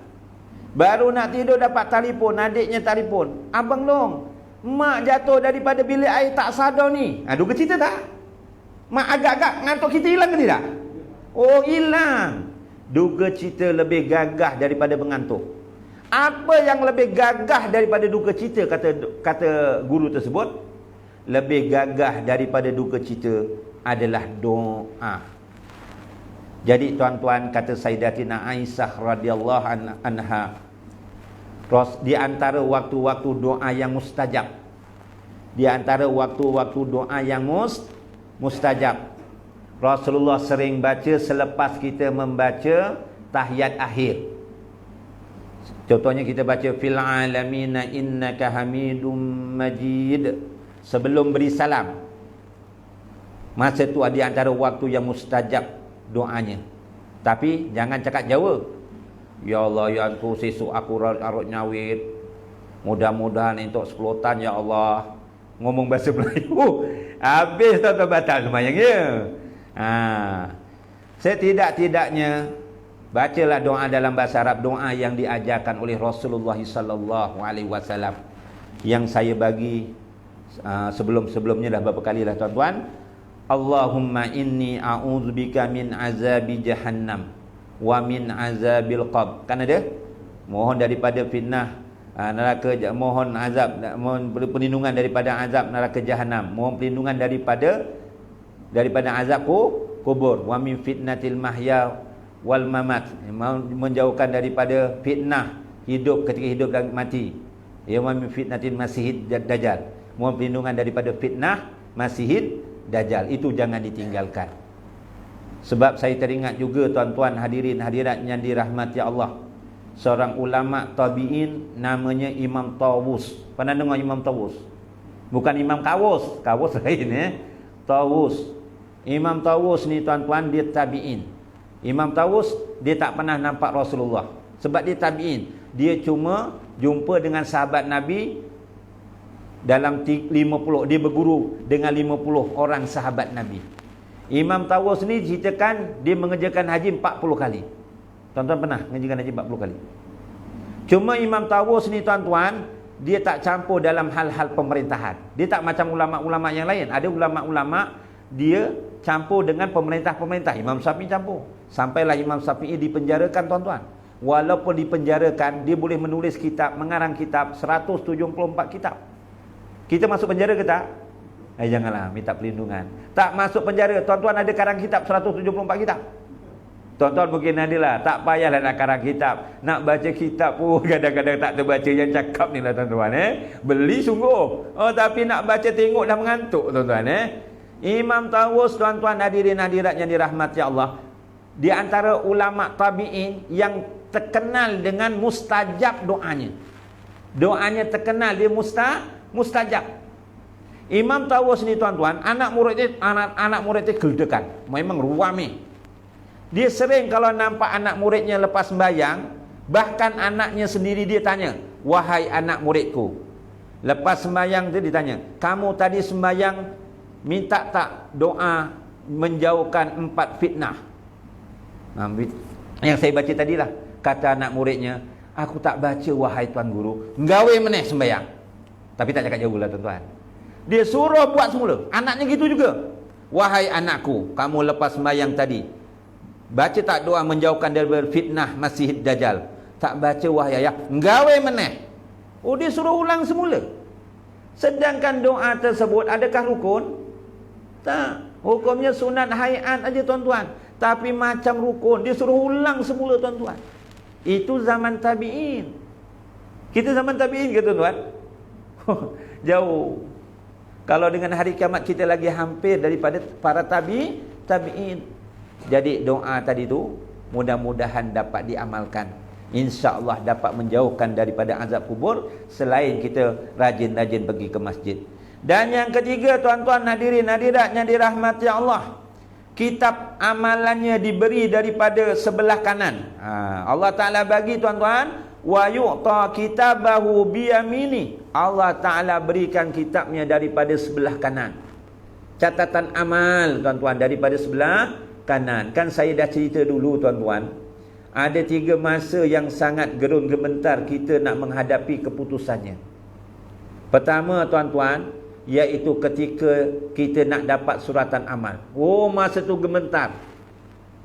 Baru nak tidur dapat telefon, adiknya telefon, abang long, mak jatuh daripada bilik air tak sadar ni. Duka cerita tak? Mak agak-agak ngantuk kita hilang ke tidak? Hilang. Duka cita lebih gagah daripada mengantuk. Apa yang lebih gagah daripada duka cita, kata guru tersebut? Lebih gagah daripada duka cita adalah doa. Jadi tuan-tuan, kata Sayyidatina Aisyah radhiyallahu anha, di antara waktu-waktu doa yang mustajab, di antara waktu-waktu doa yang mustajab, Rasulullah sering baca selepas kita membaca tahiyat akhir. Contohnya kita baca fil alamina innaka hamidum majid, sebelum beri salam. Masa tu ada antara waktu yang mustajab doanya. Tapi jangan cakap Jawa. Ya Allah, ya aku sesuk aku arut nyawit, mudah-mudahan untuk 10 tan ya Allah. Ngomong bahasa Melayu, habis tuan-tuan batal sembahyang ya. Setidak-tidaknya bacalah doa dalam bahasa Arab, doa yang diajarkan oleh Rasulullah sallallahu alaihi wasallam, yang saya bagi sebelum-sebelumnya dah berapa kali dah, tuan-tuan. Allahumma inni a'udzubika min azabi jahannam wa min azabil qabr. Kan ada? Mohon daripada fitnah neraka, mohon azab, mohon perlindungan daripada azab neraka jahanam, mohon perlindungan daripada azab kubur, wa min fitnatil mahya wal mamat, menjauhkan daripada fitnah hidup ketika hidup dan mati, ya, wa min fitnatil masihid dajjal, mohon perlindungan daripada fitnah masihid dajjal. Itu jangan ditinggalkan. Sebab saya teringat juga, tuan-tuan hadirin hadirat yang dirahmati Allah, seorang ulama tabi'in namanya Imam Tawus. Pernah dengar Imam Tawus? Bukan Imam Kawus, Kawus lain Tawus. Imam Tawus ni, tuan-tuan, dia tabi'in. Imam Tawus dia tak pernah nampak Rasulullah, sebab dia tabi'in. Dia cuma jumpa dengan sahabat Nabi dalam 50, dia berguru dengan 50 orang sahabat Nabi. Imam Tawus ni ceritakan dia mengerjakan haji 40 kali. Tuan-tuan pernah mengerjakan haji 40 kali? Cuma Imam Tawus ni tuan-tuan, dia tak campur dalam hal-hal pemerintahan. Dia tak macam ulama-ulama yang lain. Ada ulama-ulama dia campur dengan pemerintah-pemerintah. Imam Syafi'i campur. Sampailah Imam Syafi'i dipenjarakan tuan-tuan. Walaupun dipenjarakan, dia boleh menulis kitab, mengarang kitab 174 kitab. Kita masuk penjara ke tak? Janganlah, minta perlindungan. Tak masuk penjara, tuan-tuan ada karang kitab 174 kitab. Tuan-tuan mungkin adalah, tak payahlah nak karang kitab. Nak baca kitab pun kadang-kadang tak terbaca yang cakap ni lah tuan-tuan. Beli sungguh. Tapi nak baca tengok dah mengantuk tuan-tuan. Imam Tawus tuan-tuan hadirin hadirat yang dirahmati Allah, di antara ulama tabi'in yang terkenal dengan mustajab doanya. Doanya terkenal, dia mustajab. Imam Tawus ni tuan-tuan, anak murid dia geldekan. Memang ruami. Dia sering kalau nampak anak muridnya lepas sembahyang, bahkan anaknya sendiri dia tanya, "Wahai anak muridku." Lepas sembahyang dia ditanya, "Kamu tadi sembahyang minta tak doa menjauhkan 4 fitnah?" Yang saya baca tadilah, kata anak muridnya, "Aku tak baca wahai tuan guru." Nggawe meneh sembahyang. Tapi tak cakap jauh lah tuan-tuan. Dia suruh buat semula. Anaknya gitu juga. "Wahai anakku, kamu lepas sembahyang tadi, baca tak doa menjauhkan dari fitnah Masih Dajjal?" Tak baca wahai ayah. Nggawe meneh. Dia suruh ulang semula. Sedangkan doa tersebut adakah rukun? Tak. Hukumnya sunat hayat aja tuan-tuan. Tapi macam rukun, dia suruh ulang semula tuan-tuan. Itu zaman tabi'in. Kita zaman tabi'in ke tuan-tuan? Jauh. Kalau dengan hari kiamat kita lagi hampir daripada para tabi'in. Jadi doa tadi tu mudah-mudahan dapat diamalkan. InsyaAllah dapat menjauhkan daripada azab kubur, selain kita rajin-rajin pergi ke masjid. Dan yang ketiga tuan-tuan hadirin hadirat yang dirahmati Allah, kitab amalannya diberi daripada sebelah kanan. Allah Ta'ala bagi tuan-tuan, wa yu'ta kitabahu biyamini. Allah Ta'ala berikan kitabnya daripada sebelah kanan. Catatan amal tuan-tuan daripada sebelah kanan. Kan saya dah cerita dulu tuan-tuan, ada 3 masa yang sangat gerun gementar kita nak menghadapi keputusannya. Pertama tuan-tuan, iaitu ketika kita nak dapat suratan amal. Masa tu gementar.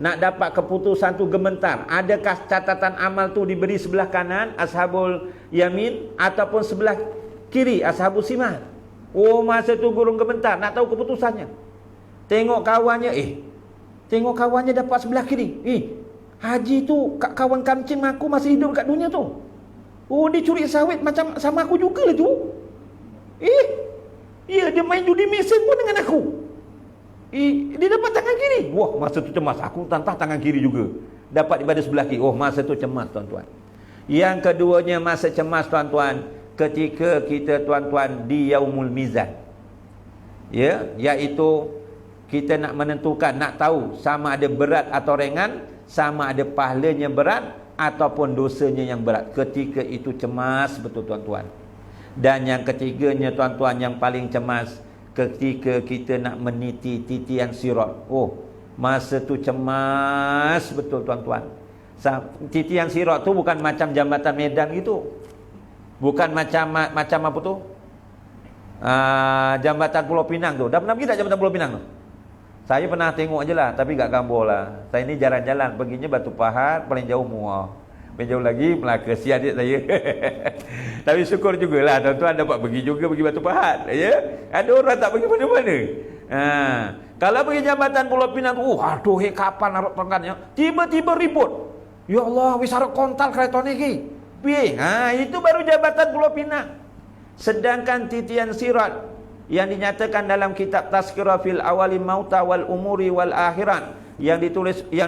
Nak dapat keputusan tu gementar. Adakah catatan amal tu diberi sebelah kanan ashabul yamin ataupun sebelah kiri ashabul simal? Masa tu gurung gementar nak tahu keputusannya. Tengok kawannya, tengok kawannya dapat sebelah kiri. Haji tu kawan kancing aku masih hidup kat dunia tu. Dia curi sawit macam sama aku juga lah tu. Ya, dia main judi mesin pun dengan aku. Dia dapat tangan kiri. Masa tu cemas. Aku tantah tangan kiri juga. Dapat daripada sebelah kiri. Masa tu cemas tuan-tuan. Yang keduanya masa cemas tuan-tuan, ketika kita tuan-tuan di yaumul mizan. Ya, iaitu kita nak menentukan, nak tahu sama ada berat atau ringan, sama ada pahalanya berat ataupun dosanya yang berat. Ketika itu cemas betul tuan-tuan. Dan yang ketiganya tuan-tuan yang paling cemas, ketika kita nak meniti titian sirat. Masa tu cemas betul tuan-tuan. Titian sirat tu bukan macam jambatan Medan gitu. Bukan macam apa tu? Jambatan Pulau Pinang tu. Dah pernah pergi tak jambatan Pulau Pinang tu? Saya pernah tengok je lah, tapi kat Gambar lah. Saya ni jalan-jalan, perginya Batu Pahat, paling jauh Muar. Paling jauh lagi Melaka, si adik saya. Tapi syukur jugalah tuan-tuan dapat pergi juga, pergi Batu Pahat. Ya? Ada orang tak pergi mana-mana. Kalau pergi jambatan Pulau Pinang tu, aduh, kapan narok pangkatnya? Tiba-tiba ribut. Ya Allah, wis arep kontal kereta ni ki. Piye? Itu baru jambatan Pulau Pinang. Sedangkan titian sirat yang dinyatakan dalam kitab Tazkirah fil Awali Mauta wal Umuri wal Akhirat yang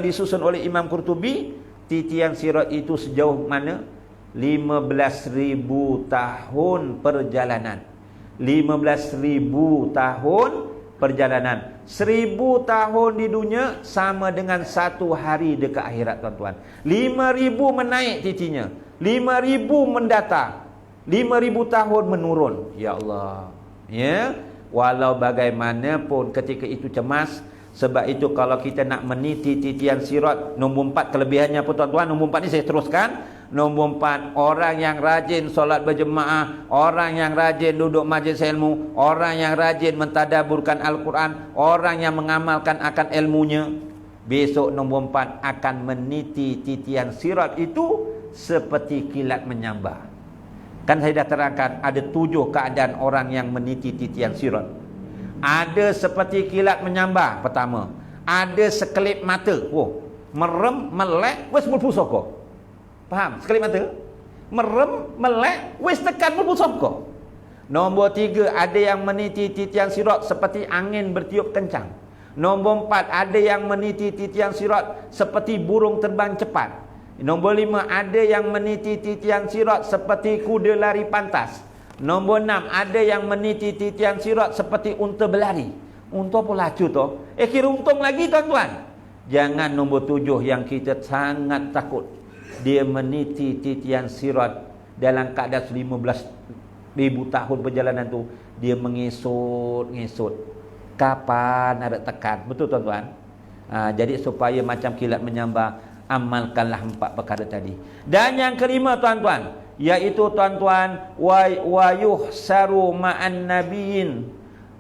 disusun oleh Imam Qurtubi, titian sirat itu sejauh mana? 15,000 tahun perjalanan. 15,000 tahun perjalanan. 1,000 tahun di dunia sama dengan 1 hari dekat akhirat tuan-tuan. 5,000 menaik titinya, 5,000 mendatang, 5,000 tahun menurun. Ya Allah. Ya, walau bagaimanapun ketika itu cemas. Sebab itu kalau kita nak meniti titian sirat, nombor 4 kelebihannya apa tuan-tuan? Nombor 4 ni saya teruskan. Nombor 4, orang yang rajin solat berjemaah, orang yang rajin duduk majlis ilmu, orang yang rajin mentadaburkan Al-Quran, orang yang mengamalkan akan ilmunya. Besok nombor 4 akan meniti titian sirat itu seperti kilat menyambar. Kan saya dah terangkan ada 7 keadaan orang yang meniti titian sirat. Ada seperti kilat menyambar. Pertama, ada sekelip mata. Merem, melek, wis mlebu saka. Faham? Sekelip mata. Merem, melek, wis tekan mlebu saka. Nombor 3, ada yang meniti titian sirat seperti angin bertiup kencang. Nombor 4, ada yang meniti titian sirat seperti burung terbang cepat. Nombor 5, ada yang meniti titian sirat seperti kuda lari pantas. Nombor 6, ada yang meniti titian sirat seperti unta berlari. Unta pun laju tu. Kira untung lagi tuan-tuan. Jangan nombor 7 yang kita sangat takut. Dia meniti titian sirat dalam keadaan 15,000 tahun perjalanan tu. Dia mengesut-ngesut. Kapan ada tekan? Betul tuan-tuan? Jadi supaya macam kilat menyambar, amalkanlah 4 perkara tadi. Dan yang kelima tuan-tuan, iaitu tuan-tuan, wa yuhsaru ma'an nabiyyin.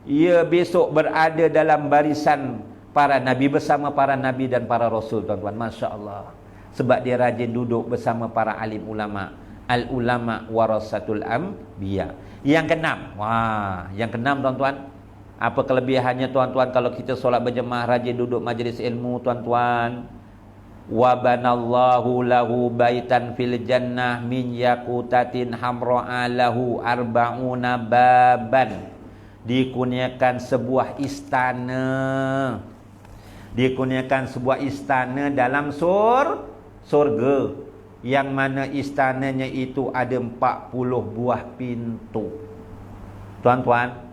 Ia besok berada dalam barisan para nabi, bersama para nabi dan para rasul tuan-tuan. Masya-Allah. Sebab dia rajin duduk bersama para alim ulama. Al-ulama warasatul anbiya. Yang keenam. Yang keenam tuan-tuan, apa kelebihannya tuan-tuan kalau kita solat berjemaah, rajin duduk majlis ilmu tuan-tuan? Wa banallahu lahu baitan fil jannah min yaqutatin hamra'a lahu arba'una baban. Dikurniakan sebuah istana. Dikurniakan sebuah istana dalam surga, yang mana istananya itu ada 40 buah pintu. Tuan-tuan,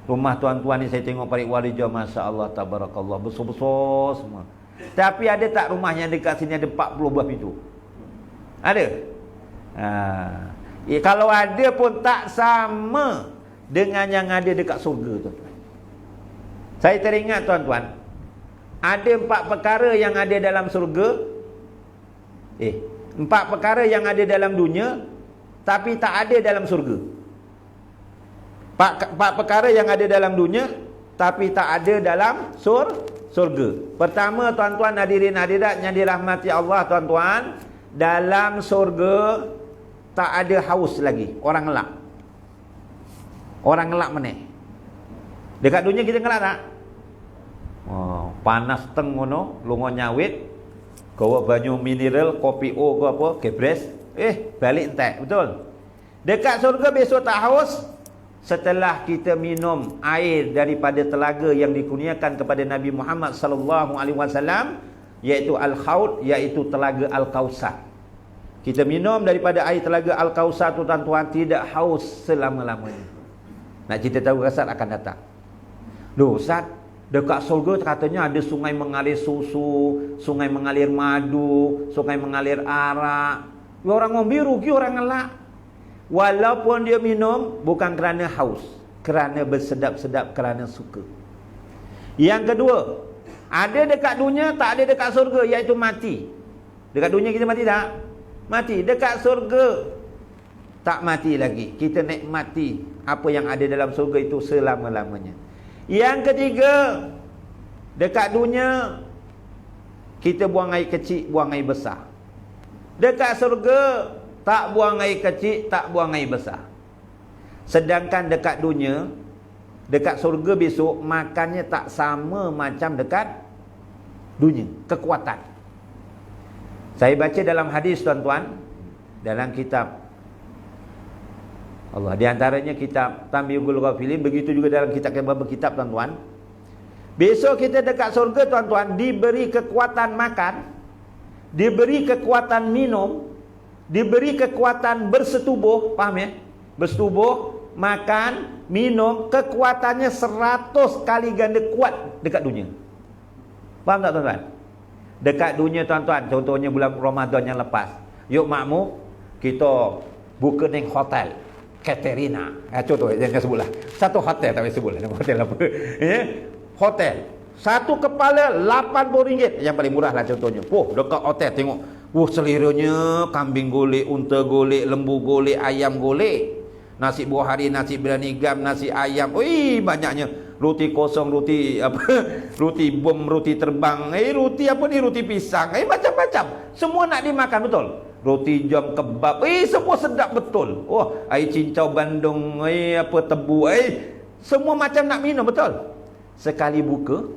rumah tuan-tuan ni saya tengok Parit Warijah, masya-Allah tabarakallah, besar-besar semua. Tapi ada tak rumahnya dekat sini ada 40 buah pintu? Ada? Kalau ada pun tak sama dengan yang ada dekat surga tuan-tuan. Saya teringat tuan-tuan, ada 4 perkara yang ada dalam surga. 4 perkara yang ada dalam dunia tapi tak ada dalam surga. 4 perkara yang ada dalam dunia tapi tak ada dalam surga. Pertama tuan-tuan hadirin hadirat yang dirahmati Allah tuan-tuan, dalam surga tak ada haus lagi. Orang ngelak. Orang ngelak mana? Dekat dunia kita ngelak tak? Panas teng ngono, lungo nyawit, gawa banyu mineral, kopi O ke apa, kebres, balik entek, betul. Dekat surga besok tak haus. Setelah kita minum air daripada telaga yang dikurniakan kepada Nabi Muhammad sallallahu alaihi wasallam, iaitu al-haud, iaitu telaga al-Kausar. Kita minum daripada air telaga al-Kausar tu tuan-tuan, tidak haus selama-lamanya. Nak cerita tahu kasar akan datang. Loh Ustaz, dekat surga katanya ada sungai mengalir susu, sungai mengalir madu, sungai mengalir arak. Orang ngombe rugi orang ngelak. Walaupun dia minum bukan kerana haus, kerana bersedap-sedap, kerana suka. Yang kedua, ada dekat dunia tak ada dekat surga, iaitu mati. Dekat dunia kita mati tak? Mati. Dekat surga tak mati lagi. Kita nikmati apa yang ada dalam surga itu selama-lamanya. Yang ketiga, dekat dunia kita buang air kecil, buang air besar. Dekat surga tak buang air kecil, tak buang air besar. Sedangkan dekat dunia, dekat surga besok, makannya tak sama macam dekat dunia. Kekuatan. Saya baca dalam hadis tuan-tuan, dalam kitab Allah, di antaranya kitab Tamyi'ul Ghafilin, begitu juga dalam beberapa kitab tuan-tuan. Besok kita dekat surga tuan-tuan, diberi kekuatan makan, diberi kekuatan minum, diberi kekuatan bersetubuh, faham ya? Bersetubuh, makan, minum, kekuatannya 100 kali ganda kuat dekat dunia. Faham tak tuan-tuan? Dekat dunia tuan-tuan, contohnya bulan Ramadan yang lepas, yuk makmum, kita buka neng hotel Katerina. Contoh, jangan sebutlah. Satu hotel tak payah sebutlah nama hotel apa. Hotel. Satu kepala RM80. Yang paling murah lah contohnya. Dekat hotel tengok Seleranya kambing golek, unta golek, lembu golek, ayam golek. Nasi buah hari, nasi biryani gam, nasi ayam. Banyaknya. Roti kosong, roti apa? Roti bom, roti terbang. Roti apa ni? Roti pisang. Macam-macam. Semua nak dimakan, betul? Roti jam, kebab. Semua sedap betul. Air cincau Bandung, apa tebu. Semua macam nak minum, betul? Sekali buka,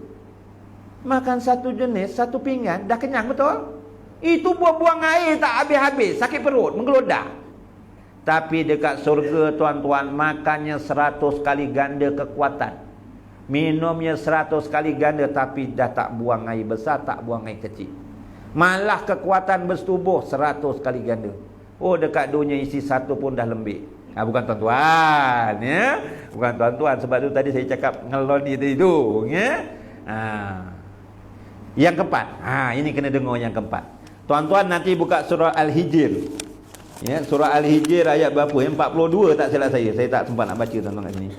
makan satu jenis, satu pinggan, dah kenyang, betul? Itu buang-buang air tak habis-habis. Sakit perut, menggelodak. Tapi dekat surga, tuan-tuan, makannya 100 kali ganda kekuatan. Minumnya 100 kali ganda, tapi dah tak buang air besar, tak buang air kecil. Malah kekuatan bersetubuh 100 kali ganda. Dekat dunia isi satu pun dah lembik. Bukan tuan-tuan, ya. Bukan tuan-tuan, sebab tu tadi saya cakap ngeloni tadi tu, ya. Yang keempat. Ini kena dengar yang keempat. Tuan-tuan nanti buka surah Al-Hijr. Ya, surah Al-Hijr ayat berapa? Yang 42 tak silap saya. Saya tak sempat nak baca tuan-tuan kat sini.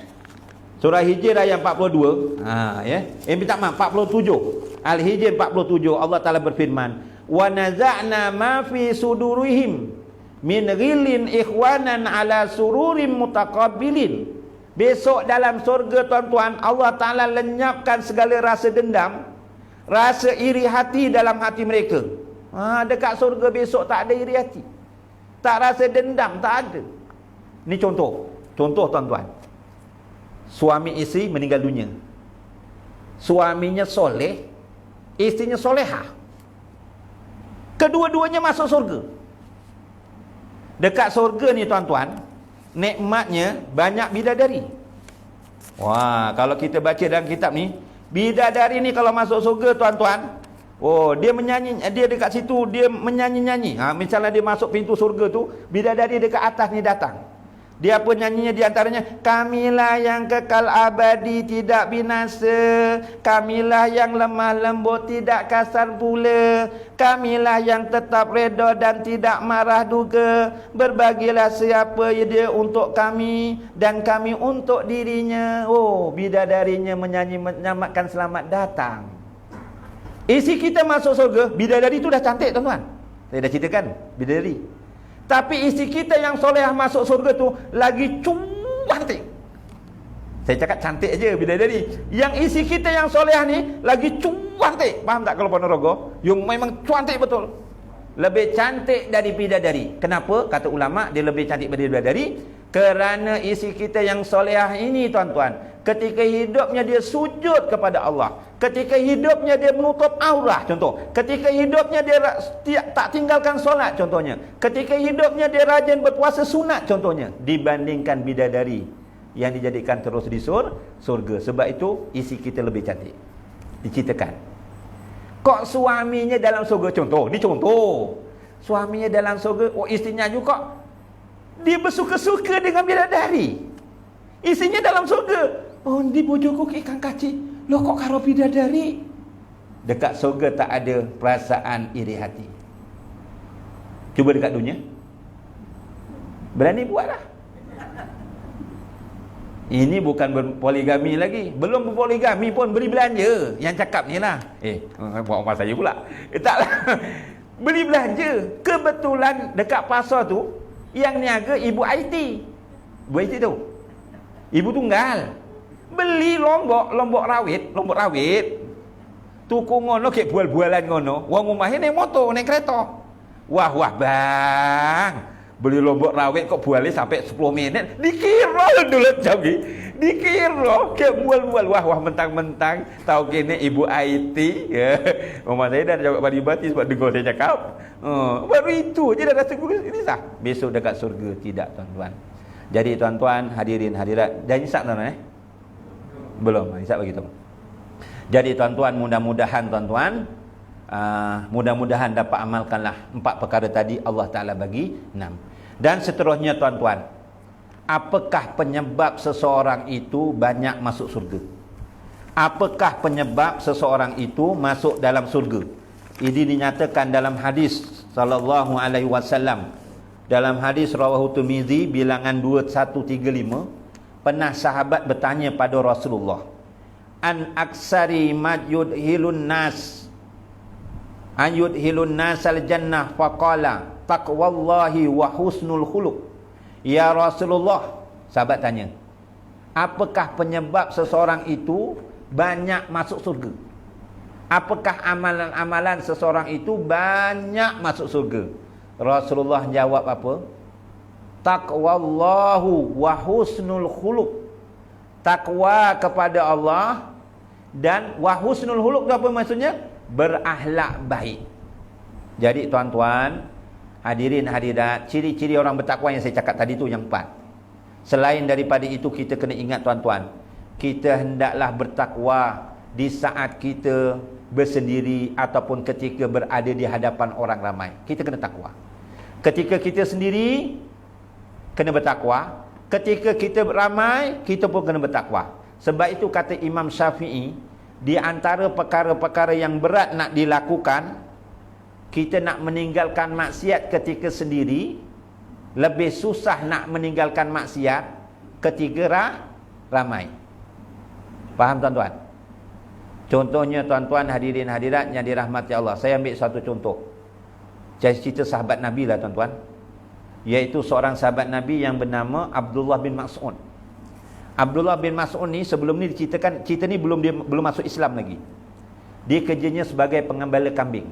Surah Hijr ayat 42. Minta maaf, 47. Al-Hijr 47. Allah Taala berfirman, "Wa naza'na ma fi sudurihim min ghillin ikhwanan ala sururim mutaqabilin." Besok dalam surga, tuan-tuan, Allah Taala lenyapkan segala rasa dendam, rasa iri hati dalam hati mereka. Dekat surga besok tak ada iri hati, tak rasa dendam, tak ada. Ni contoh tuan-tuan. Suami isteri meninggal dunia. Suaminya soleh, isterinya solehah. Kedua-duanya masuk surga. Dekat surga ni tuan-tuan, nikmatnya banyak bidadari. Kalau kita baca dalam kitab ni, bidadari ni kalau masuk surga, tuan-tuan, dia menyanyi, dia dekat situ, dia menyanyi-nyanyi. Misalnya dia masuk pintu surga tu, bidadari dekat atas ni datang. Dia apa nyanyinya di antaranya? Kamilah yang kekal abadi, tidak binasa. Kamilah yang lemah lembut, tidak kasar pula. Kamilah yang tetap redha dan tidak marah duga. Berbagilah siapa dia untuk kami dan kami untuk dirinya. Bidadarinya menyanyi menyamakan selamat datang. Isi kita masuk surga, bidadari tu dah cantik, tuan-tuan. Saya dah ceritakan bidadari. Tapi isteri kita yang solehah masuk surga tu lagi cantik. Saya cakap cantik aja bidadari. Yang isteri kita yang solehah ni lagi cantik. Faham tak kalau Ponorogo? Yang memang cantik betul. Lebih cantik dari bidadari. Kenapa? Kata ulama dia lebih cantik dari bidadari. Kerana isteri kita yang solehah ini, tuan-tuan, ketika hidupnya dia sujud kepada Allah, ketika hidupnya dia menutup aurat, contoh, ketika hidupnya dia tak tinggalkan solat, contohnya, ketika hidupnya dia rajin berpuasa sunat, contohnya, dibandingkan bidadari yang dijadikan terus di surga. Sebab itu isi kita lebih cantik. Diceritakan. Kok suaminya dalam surga, contoh, ni contoh, suaminya dalam surga, isterinya juga dia bersuka-suka dengan bidadari. Isinya dalam surga. Di bojoku ikan kaci. Loh kok karo bidadari? Dekat surga tak ada perasaan iri hati. Cuba dekat dunia. Berani buatlah. Ini bukan berpoligami lagi. Belum berpoligami pun beri belanja. Yang cakap ni lah. Buat orang saya pula. Taklah. Beli belanja. Kebetulan dekat pasar tu, yang niaga ibu IT. Ibu IT tu, ibu tunggal. Beli lombok rawit. Tuku ngono kek bual-bualan ngono. Wong omah naik motor, naik kereta. Wah bang, beli lombok rawit kok bualnya sampai 10 menit. Dikira dulu jam ni. Dikira kek bual-bual. Wah mentang-mentang tahu kene ibu IT. Omah saya dah jawab bati-bati sebab dengar saya cakap. Baru itu je dah rasa ini sah. Besok dekat surga tidak, tuan-tuan. Jadi tuan-tuan, hadirin hadirat, dah hisap tuan-tuan belum, hisap bagi tahu. Jadi tuan-tuan, mudah-mudahan tuan-tuan, mudah-mudahan dapat amalkanlah 4 perkara tadi. Allah Taala bagi 6. Dan seterusnya tuan-tuan, apakah penyebab seseorang itu banyak masuk surga? Apakah penyebab seseorang itu masuk dalam surga? Ini dinyatakan dalam hadis sallallahu alaihi wasallam. Dalam hadis rawahu Tirmizi bilangan 2135, pernah sahabat bertanya pada Rasulullah, an aksari majud hilun nas, ayudhilun nasal jannah faqala taqwallahi wa husnul khuluq. Ya Rasulullah, sahabat tanya, apakah penyebab seseorang itu banyak masuk surga? Apakah amalan-amalan seseorang itu banyak masuk surga? Rasulullah jawab apa? Taqwallahu wa husnul khuluq. Takwa kepada Allah dan wa husnul khuluq apa maksudnya? Berakhlak baik. Jadi tuan-tuan, hadirin hadirat, ciri-ciri orang bertakwa yang saya cakap tadi tu yang 4. Selain daripada itu, kita kena ingat tuan-tuan, kita hendaklah bertakwa di saat kita bersendiri ataupun ketika berada di hadapan orang ramai. Kita kena takwa. Ketika kita sendiri, kena bertakwa. Ketika kita ramai, kita pun kena bertakwa. Sebab itu kata Imam Syafi'i, di antara perkara-perkara yang berat nak dilakukan, kita nak meninggalkan maksiat ketika sendiri, lebih susah nak meninggalkan maksiat ketika ramai. Faham tuan-tuan? Contohnya tuan-tuan hadirin hadirat yang dirahmati Allah, saya ambil satu contoh. Cerita sahabat Nabi lah tuan-tuan, iaitu seorang sahabat Nabi yang bernama Abdullah bin Mas'ud. Abdullah bin Mas'ud ni sebelum ni diceritakan, cerita ni belum masuk Islam lagi. Dia kerjanya sebagai pengembala kambing.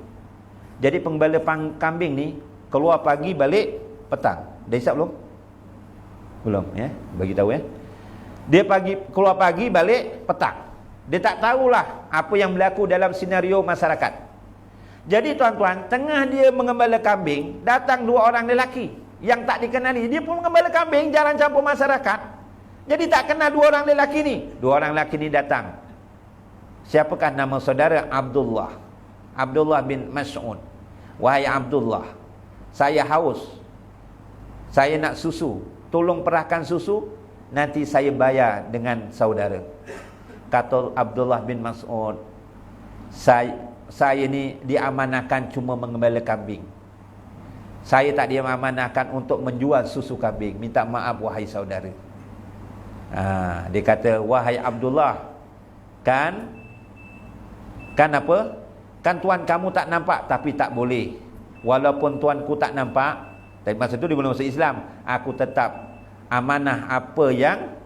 Jadi pengembala kambing ni keluar pagi balik petang. Dah hisap belum? Belum ya, bagi tahu ya. Dia keluar pagi balik petang. Dia tak tahulah apa yang berlaku dalam senario masyarakat. Jadi tuan-tuan, tengah dia mengembala kambing, datang 2 orang lelaki yang tak dikenali. Dia pun mengembala kambing, jarang campur masyarakat. Jadi tak kenal 2 orang lelaki ni. 2 orang lelaki ni datang. Siapakah nama saudara? Abdullah. Abdullah bin Mas'ud. Wahai Abdullah, saya haus. Saya nak susu. Tolong perahkan susu, nanti saya bayar dengan saudara. Kata Abdullah bin Mas'ud, saya ni diamanahkan cuma mengembala kambing. Saya tak diamanahkan untuk menjual susu kambing. Minta maaf wahai saudara. Dia kata, wahai Abdullah, kan apa? Kan tuan kamu tak nampak, tapi tak boleh. Walaupun tuanku tak nampak, tapi masa tu dia belum masuk Islam, aku tetap amanah apa yang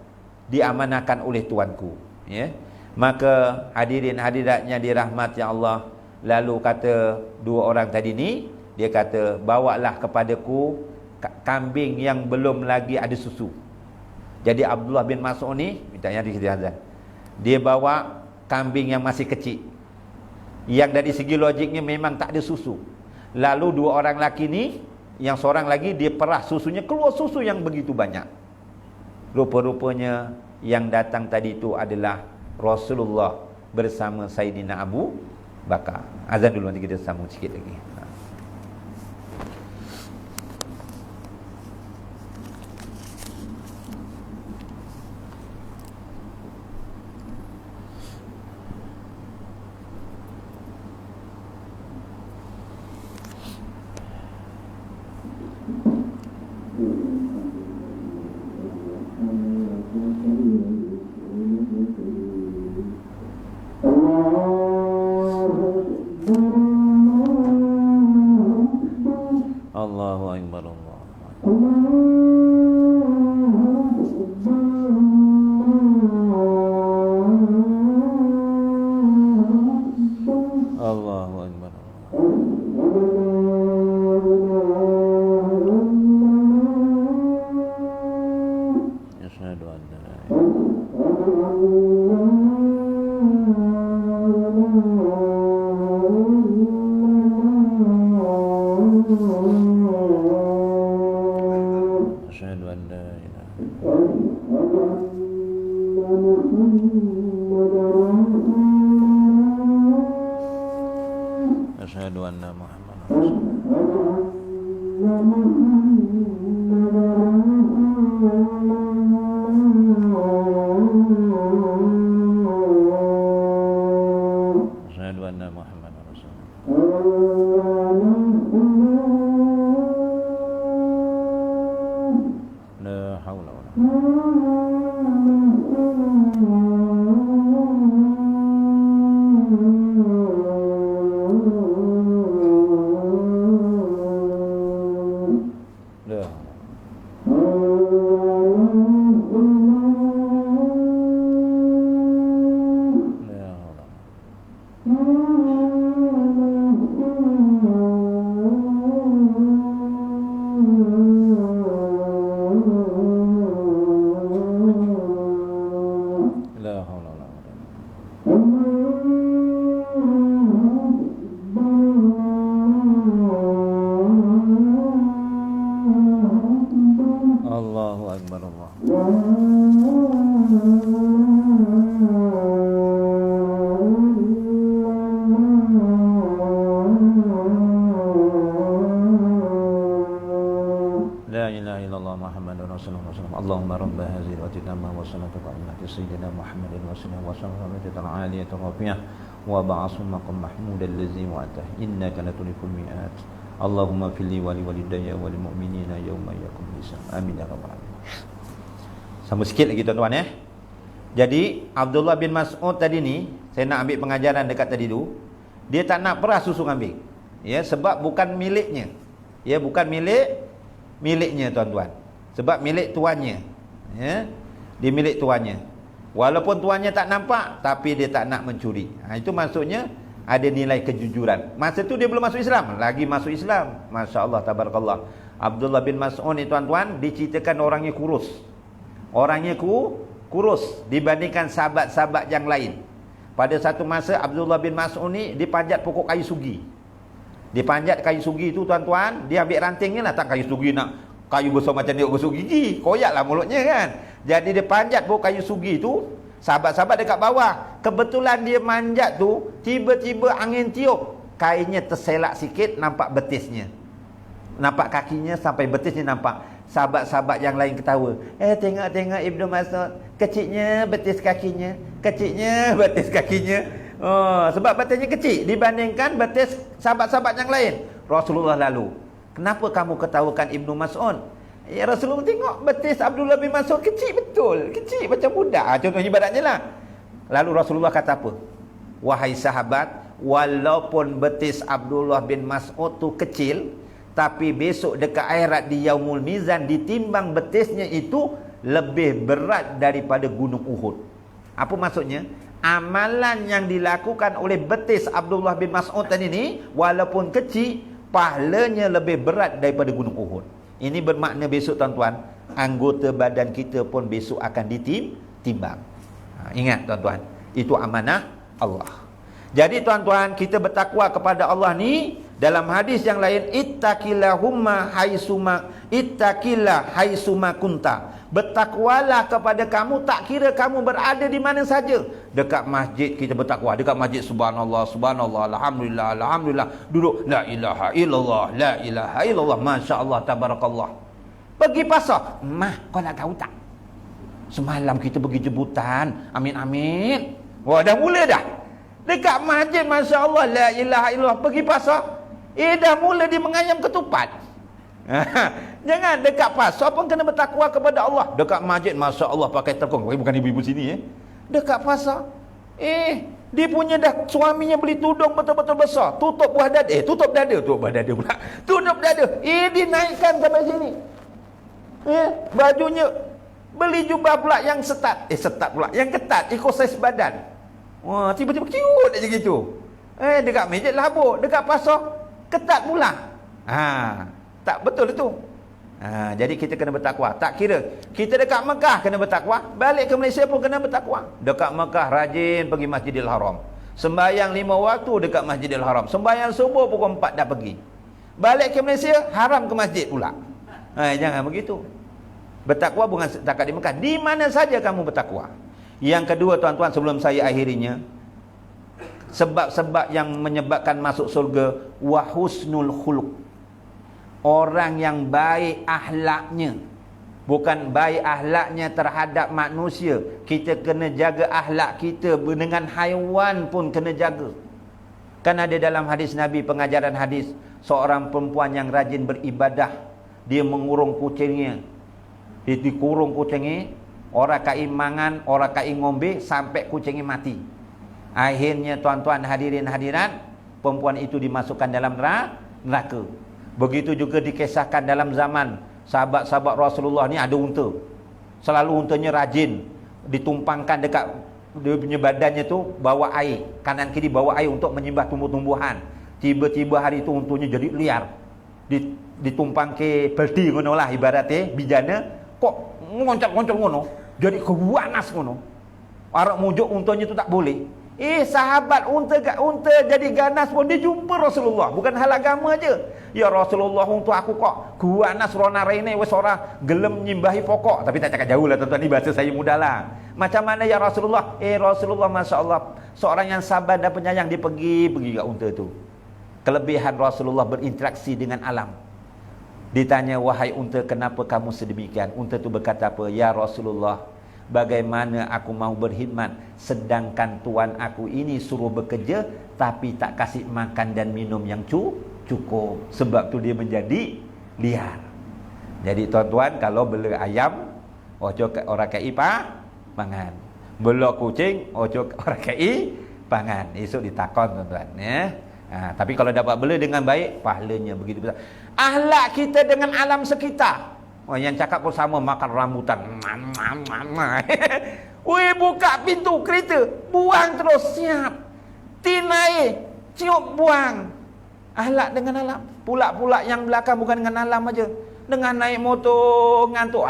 diamanahkan oleh tuanku. Ya. Maka hadirin hadiratnya dirahmati Allah, lalu kata 2 orang tadi ni, dia kata, bawalah kepadaku kambing yang belum lagi ada susu. Jadi Abdullah bin Mas'ud ni, mintanya dia bawa kambing yang masih kecil, yang dari segi logiknya memang tak ada susu. Lalu 2 orang lelaki ni, yang seorang lagi dia perah susunya, keluar susu yang begitu banyak. Rupa-rupanya yang datang tadi itu adalah Rasulullah bersama Sayyidina Abu Bakar. Azan dulu, nanti kita sambung sikit lagi. Allahu Akbar, Allahu Akbar. Asyhadu an la Asyhadu an la ilaha Asyhadu anna Muhammadan Asyhadu anna Muhammadan Rasulullah. La haula wala quwwata La haula wala quwwata. Allahu akbar Allah. La ilaha illallah Muhammadur Rasulullah sallallahu Allahumma rabb hadhihi wa tamma wa salatu ala sayyidina Muhammadin wa sallallahu wa sallam aliyatan rafiyah wa ba'asu maqam mahmud allazi wa'ata innaka latuliful mi'at. Allahumma fili wali walidayya wal mu'minina yauma yaqum hisab. Amin ya rabbal alamin. Sambung sikit lagi tuan-tuan ya. Jadi Abdullah bin Mas'ud tadi ni, saya nak ambil pengajaran dekat tadi tu, dia tak nak peras susu kambing. Ya, sebab bukan miliknya. Ya, bukan miliknya tuan-tuan. Sebab milik tuannya. Ya. Dia milik tuannya. Walaupun tuannya tak nampak, tapi dia tak nak mencuri. Itu maksudnya ada nilai kejujuran. Masa tu dia belum masuk Islam, lagi masuk Islam. Masya-Allah tabarakallah. Abdullah bin Mas'ud ni tuan-tuan diceritakan orangnya kurus. Orangnya kurus dibandingkan sahabat-sahabat yang lain. Pada satu masa Abdullah bin Mas'ud ni dipanjat pokok kayu sugi. Dipanjat kayu sugi tu tuan-tuan, dia ambil rantingnya lah, tak kayu sugi nak kayu besar macam dia gosok gigi, koyaklah mulutnya kan. Jadi dia panjat pokok kayu sugi tu, sahabat-sahabat dekat bawah. Kebetulan dia manjat tu, tiba-tiba angin tiup, kainnya terselak sikit, nampak betisnya. Nampak kakinya sampai betisnya nampak. Sahabat-sahabat yang lain ketawa. Tengok-tengok Ibnu Mas'ud, kecilnya betis kakinya, kecilnya betis kakinya. Oh, sebab betisnya kecil dibandingkan betis sahabat-sahabat yang lain. Rasulullah lalu, kenapa kamu ketawakan Ibnu Mas'ud? Ya Rasulullah, tengok betis Abdullah bin Mas'ud kecil betul, kecil macam budak. Contoh ibaratnya lah. Lalu Rasulullah kata apa? Wahai sahabat, walaupun betis Abdullah bin Mas'ud tu kecil, tapi besok dekat akhirat di Yaumul Mizan ditimbang betisnya itu lebih berat daripada gunung Uhud. Apa maksudnya? Amalan yang dilakukan oleh betis Abdullah bin Mas'ud tadi ni, walaupun kecil, pahalanya lebih berat daripada gunung Uhud. Ini bermakna besok tuan-tuan, anggota badan kita pun besok akan ditimbang. Ingat tuan-tuan, itu amanah Allah. Jadi tuan-tuan, kita bertakwa kepada Allah ni, dalam hadis yang lain, ittaqillahumma haitsuma kunta. Bertakwalah kepada kamu, tak kira kamu berada di mana saja. Dekat masjid kita bertakwa, dekat masjid subhanallah, subhanallah, alhamdulillah, alhamdulillah. Duduk la ilaha illallah, la ilaha illallah, masya-Allah tabarakallah. Pergi pasar, mah kau nak tahu tak? Semalam kita pergi jemputan, amin amin. Wah, dah mula dah. Dekat masjid masya-Allah, la ilaha illallah, pergi pasar, dah mula dia mengayam ketupat. Jangan dekat pasar pun kena bertakwa kepada Allah. Dekat masjid masya-Allah pakai tekung, bukan ibu-ibu sini Dekat pasar dia punya dah, suaminya beli tudung betul-betul besar, tutup buah dada, tutup dada pula. Tutup dada, dinaikkan sampai sini. Bajunya beli jubah pula yang yang ketat ikut saiz badan. Wah, tiba-tiba cute aja gitu. Dekat masjid labuk, dekat pasar ketat pula. Tak betul itu. Jadi kita kena bertakwa. Tak kira kita dekat Mekah kena bertakwa, balik ke Malaysia pun kena bertakwa. Dekat Mekah rajin pergi Masjidil Haram, sembahyang 5 waktu dekat Masjidil Haram, sembahyang subuh pukul 4 dah pergi. Balik ke Malaysia haram ke masjid pula. Jangan begitu. Bertakwa bukan setakat di Mekah, di mana saja kamu bertakwa. Yang kedua tuan-tuan, sebelum saya akhirinya, sebab-sebab yang menyebabkan masuk surga, wa husnul khuluq. Orang yang baik akhlaknya, bukan baik akhlaknya terhadap manusia. Kita kena jaga akhlak kita, dengan haiwan pun kena jaga. Kan ada dalam hadis Nabi, pengajaran hadis, seorang perempuan yang rajin beribadah, dia mengurung kucingnya. Dia dikurung kucingnya, orang kai mangan, orang kai ngombe sampai kucingnya mati. Akhirnya tuan-tuan hadirin hadirat, perempuan itu dimasukkan dalam neraka. Begitu juga dikisahkan dalam zaman sahabat-sahabat Rasulullah ni, ada unta. Selalu untanya rajin ditumpangkan dekat dia punya badannya tu bawa air, kanan kiri bawa air untuk menyembah tumbuh-tumbuhan. Tiba-tiba hari itu untanya jadi liar. Ditumpang ke pelti ngono lah ibaratnya bijana, kok ngoncat-ngoncat ngono, jadi kewanas ngono. Arak mujuk untanya tu tak boleh. Sahabat unta jadi ganas pun dia jumpa Rasulullah, bukan hal agama aja. Ya Rasulullah, untuk aku kok ganas rona rene wis ora gelem nyimbahi pokok. Tapi tak cakap jauh lah tuan-tuan, ni bahasa saya mudah lah. Macam mana ya Rasulullah? Rasulullah, masya-Allah, seorang yang sabar dan penyayang, dia pergi kat unta tu. Kelebihan Rasulullah berinteraksi dengan alam. Ditanya, wahai unta, kenapa kamu sedemikian? Unta tu berkata apa? Ya Rasulullah, bagaimana aku mau berkhidmat sedangkan tuan aku ini suruh bekerja tapi tak kasih makan dan minum yang cukup. Sebab tu dia menjadi liar. Jadi tuan-tuan, kalau bela ayam, ojo orang kai pangan. Bela kucing, ojo orang kai pangan. Esok ditakon tuan-tuan, ya. Tapi kalau dapat bela dengan baik, pahalanya begitu besar. Akhlak kita dengan alam sekitar. Yang cakap pun sama, makan rambutan. Weh, buka pintu kereta, buang terus, siap. Tin air, cium, buang. Akhlak dengan alam. Pula yang belakang bukan dengan alam aja. Dengan naik motor ngantuk,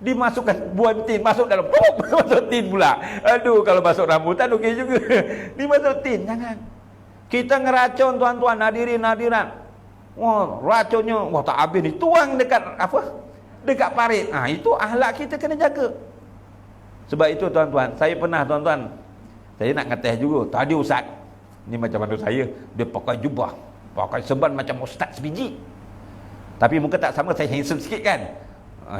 dimasukkan buang tin, masuk dalam, masuk tin pula. Aduh, kalau masuk rambutan okey juga. Dimasuk tin, jangan. Kita ngeracun tuan-tuan, hadirin-hadirat. Wah, racunnya, wah tak habis ni, tuang dekat apa? Dekat parit. Itu akhlak kita kena jaga. Sebab itu tuan-tuan, saya pernah tuan-tuan, saya nak ngeteh juga. Tadi ustaz, ni macam mana saya, dia pakai jubah, pakai serban macam ustaz sebiji. Tapi muka tak sama, saya handsome sikit kan.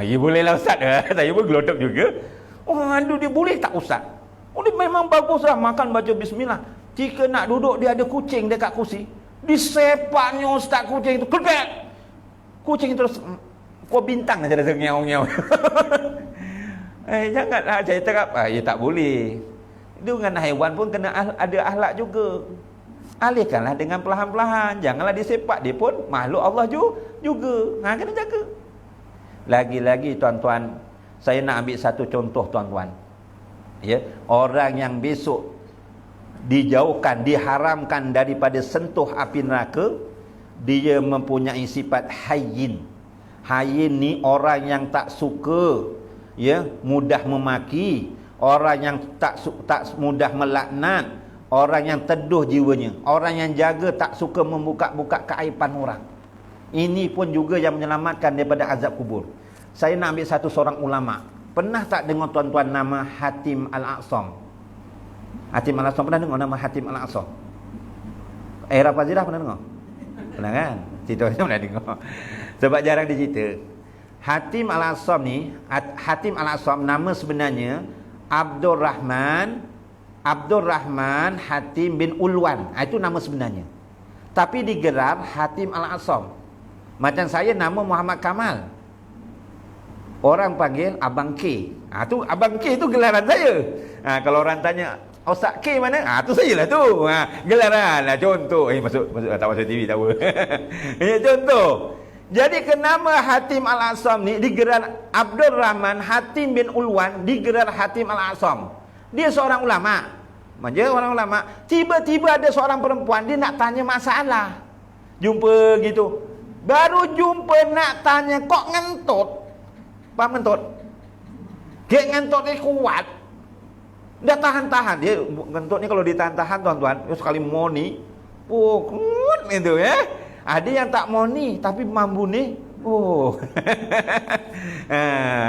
Ya boleh lah ustaz. Saya pun gelodok juga. Aduh, dia boleh tak ustaz? Dia memang bagus lah, makan baca bismillah. Jika nak duduk, dia ada kucing dekat kursi, disepaknya ustaz kucing itu, kerbet. Kucing terus kau bintang aja dah ngeong-ngeong. Janganlah saya terap. Ya tak boleh. Dengan haiwan pun kena ada akhlak juga. Alihkanlah dengan perlahan-lahan. Janganlah disepak, dia pun makhluk Allah juga. Kena jaga. Lagi-lagi tuan-tuan, saya nak ambil satu contoh tuan-tuan. Ya, orang yang besok dijauhkan, diharamkan daripada sentuh api neraka, dia mempunyai sifat hayyin. Hayyin ni orang yang tak suka, ya, mudah memaki, orang yang tak mudah melaknat, orang yang teduh jiwanya, orang yang jaga, tak suka membuka-buka keaiban orang. Ini pun juga yang menyelamatkan daripada azab kubur. Saya nak ambil seorang ulama. Pernah tak dengar tuan-tuan nama Hatim Al-A'sam? Hatim Al-A'sam, pernah dengar nama Hatim Al-A'sam? Era Fazirah pernah dengar? Pernah kan? Cerita saya pernah dengar. Sebab jarang dicerita. Hatim Al-A'sam ni, Hatim Al-A'sam nama sebenarnya Abdul Rahman Hatim bin Ulwan. Itu nama sebenarnya. Tapi digelar Hatim Al-A'sam. Macam saya nama Muhammad Kamal, orang panggil Abang K. Tu Abang K tu gelaran saya. Kalau orang tanya, Ustaz K mana? Tu saya lah tu. Gelaran lah, contoh. Masuk tak masuk TV tahu. Contoh. Jadi kenama Hatim Al-A'sam ni digelar Abdul Rahman Hatim bin Ulwan, digelar Hatim Al-A'sam. Dia seorang ulama. Orang ulama. Tiba-tiba ada seorang perempuan, dia nak tanya masalah. Jumpa gitu. Baru jumpa nak tanya, kok ngentut? Faham ngentut? Dia ngentut ni kuat. Dah tahan-tahan. Dia ngentut ni kalau ditahan-tahan tuan-tuan, sekali moni, kuat gitu ya. Ada yang tak moni tapi mampu ni.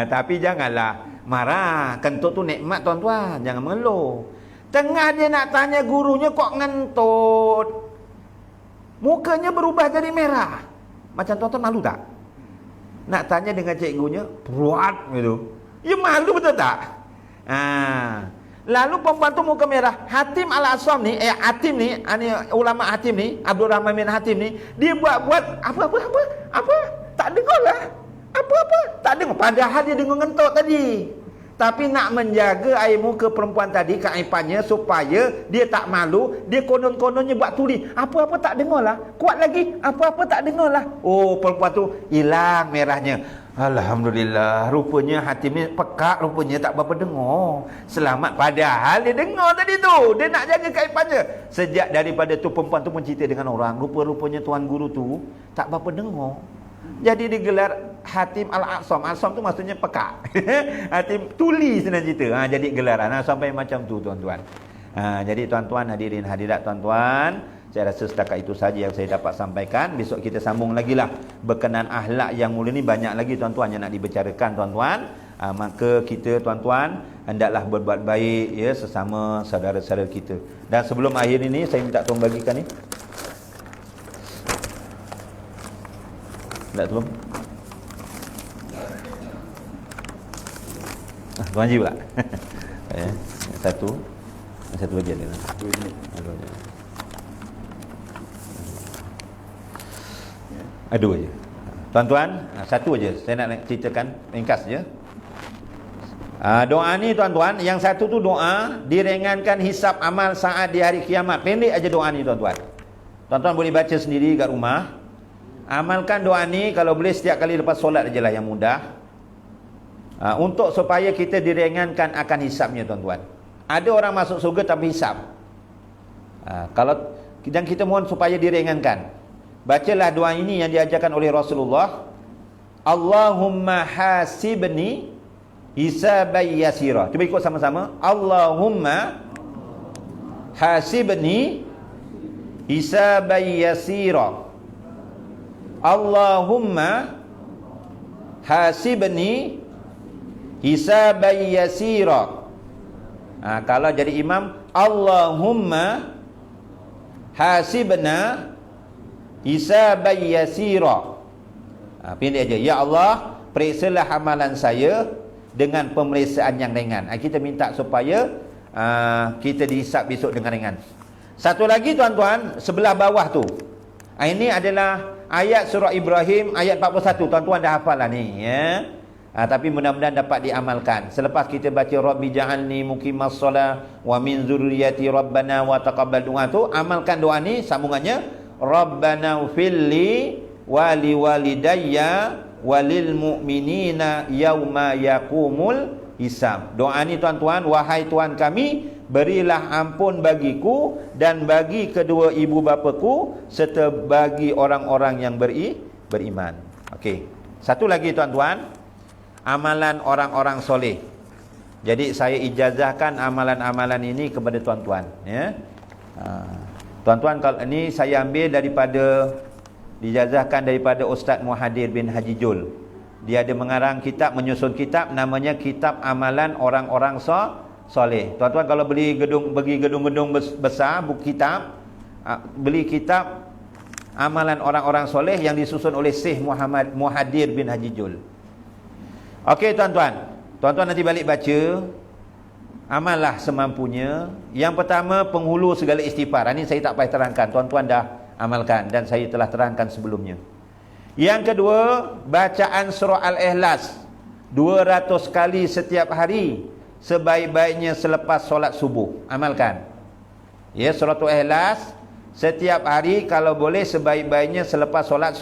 Tapi janganlah marah. Kentut tu nikmat tuan-tuan, jangan mengeluh. Tengah dia nak tanya gurunya, kok ngentut? Mukanya berubah jadi merah. Macam tuan-tuan malu tak? Nak tanya dengan cikgunya, berat gitu. Ya malu betul tak? Lalu perempuan tu muka merah. Hatim Al-A'sam ni, Hatim ni, ulama Hatim ni, Abdul Rahman bin Hatim ni, dia buat apa? Tak dengar lah. Apa? Tak dengar. Padahal dia dengar ngentut tadi. Tapi nak menjaga air muka perempuan tadi, keaibannya, supaya dia tak malu, dia konon-kononnya buat tulis. Apa-apa tak dengar lah. Kuat lagi, apa-apa tak dengar lah. Perempuan tu hilang merahnya. Alhamdulillah, rupanya Hatim ni pekak, rupanya tak berapa dengar. Selamat, padahal dia dengar tadi tu. Dia nak jaga kaifannya. Sejak daripada tu perempuan tu pun cerita dengan orang, rupa-rupanya tuan guru tu tak berapa dengar. Jadi digelar Hatim Al-Aqsam. Aqsam tu maksudnya pekak. Hatim tuli senang cerita. Jadi gelaran sampai macam tu tuan-tuan. Jadi tuan-tuan, hadirin hadirat tuan-tuan, saya rasa setakat itu saja yang saya dapat sampaikan. Besok kita sambung lagi lah berkenaan akhlak yang mulia ni. Banyak lagi tuan-tuan yang nak dibicarakan tuan-tuan. Maka kita tuan-tuan hendaklah berbuat baik ya sesama saudara-saudara kita. Dan sebelum akhir ini saya minta tolong bagikan ni. Tak tolong. Tuan Haji pula. Satu bagian dia. 2 minit. Aduh je. Tuan-tuan, satu aja saya nak ceritakan ringkas je. Doa ni tuan-tuan, yang satu tu doa diringankan hisab amal saat di hari kiamat. Pendek aja doa ni tuan-tuan. Tuan-tuan boleh baca sendiri kat rumah. Amalkan doa ni kalau boleh setiap kali lepas solat ajalah, yang mudah. Untuk supaya kita diringankan akan hisabnya tuan-tuan. Ada orang masuk surga tanpa hisab. Dan kita mohon supaya diringankan. Bacalah doa ini yang diajarkan oleh Rasulullah. Allahumma hasibni hisaban yasira. Cuba ikut sama-sama. Allahumma hasibni hisaban yasira. Allahumma hasibni hisaban yasira. Kalau jadi imam, Allahumma hasibna hisaban yasira. Pendek aja. Ya Allah, periksalah amalan saya dengan pemeriksaan yang ringan. Kita minta supaya kita dihisab besok dengan ringan. Satu lagi tuan-tuan, sebelah bawah tu. Ini adalah ayat surah Ibrahim ayat 41. Tuan-tuan dah hafal lah ni ya. Tapi mudah-mudahan dapat diamalkan. Selepas kita baca Rabbi ja'alni muqimas shalah wa min dzurriyyati rabbana wa taqabbal du'a tu, amalkan doa ni sambungannya. Rabbana ufilli wa liwalidayya walil mu'minina yauma yaqumul hisab. Doa ni tuan-tuan, wahai Tuhan kami, berilah ampun bagiku dan bagi kedua ibu bapaku serta bagi orang-orang yang beriman. Okey. Satu lagi tuan-tuan, amalan orang-orang soleh. Jadi saya ijazahkan amalan-amalan ini kepada tuan-tuan ya. Tuan-tuan, kalau ini saya ambil daripada, dijazahkan daripada Ustaz Muhadir bin Haji Jul. Dia ada mengarang kitab, menyusun kitab, namanya Kitab Amalan Orang-orang Soleh. Tuan-tuan kalau pergi gedung-gedung besar, buku kitab, beli kitab Amalan Orang-orang Soleh yang disusun oleh Syekh Muhadir bin Haji Jul. Okey tuan-tuan, tuan-tuan nanti balik baca. Amallah semampunya. Yang pertama, penghulu segala istighfar. Ini saya tak payah terangkan, tuan-tuan dah amalkan dan saya telah terangkan sebelumnya. Yang kedua, bacaan surah Al-Ikhlas 200 kali setiap hari, sebaik-baiknya selepas solat subuh. Amalkan ya, surah Al-Ikhlas setiap hari kalau boleh sebaik-baiknya selepas solat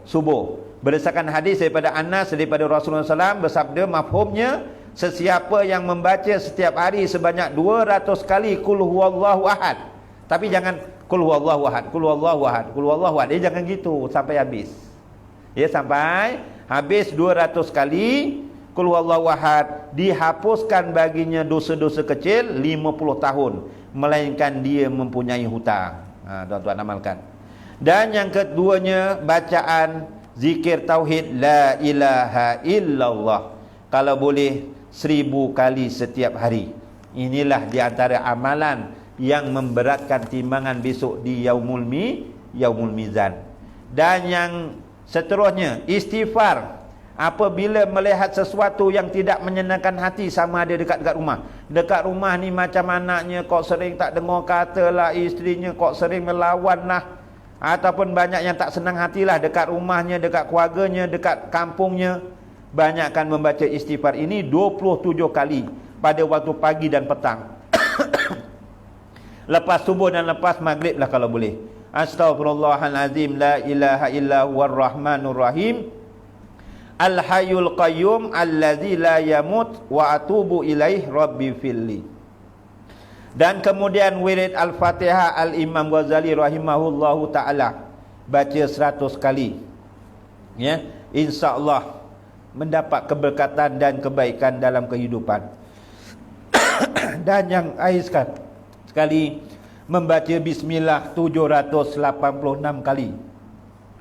subuh. Berdasarkan hadis daripada Anas daripada Rasulullah SAW bersabda, mafhumnya, sesiapa yang membaca setiap hari sebanyak 200 kali Qul huwallahu ahad. Tapi jangan Qul huwallahu ahad, Qul huwallahu ahad, Qul huwallahu ahad. Dia jangan gitu sampai habis. Ya, sampai habis 200 kali Qul huwallahu ahad, dihapuskan baginya dosa-dosa kecil 50 tahun, melainkan dia mempunyai hutang. Tuan-tuan amalkan. Dan yang keduanya, bacaan zikir tauhid la ilaha illallah. Kalau boleh 1000 kali setiap hari. Inilah di antara amalan yang memberatkan timbangan besok di yaumul mizan. Dan yang seterusnya, istighfar apabila melihat sesuatu yang tidak menyenangkan hati, sama ada dekat rumah. Dekat rumah ni macam anaknya kok sering tak dengar kata lah, isterinya kok sering melawan lah, ataupun banyak yang tak senang hatilah dekat rumahnya, dekat keluarganya, dekat kampungnya. Banyakkan membaca istighfar ini 27 kali pada waktu pagi dan petang. Lepas subuh dan lepas maghrib lah kalau boleh. Astaghfirullahalazim la ilaha illa huwar rahmanur rahim. Al-Hayyul Qayyum allazi la yamut wa atubu ilaih rabbi filli. Dan kemudian wirid Al-Fatihah Al-Imam Ghazali rahimahullahu ta'ala baca 100 kali, ya, insya-Allah mendapat keberkatan dan kebaikan dalam kehidupan. Dan yang akhir sekali membaca bismillah 786 kali.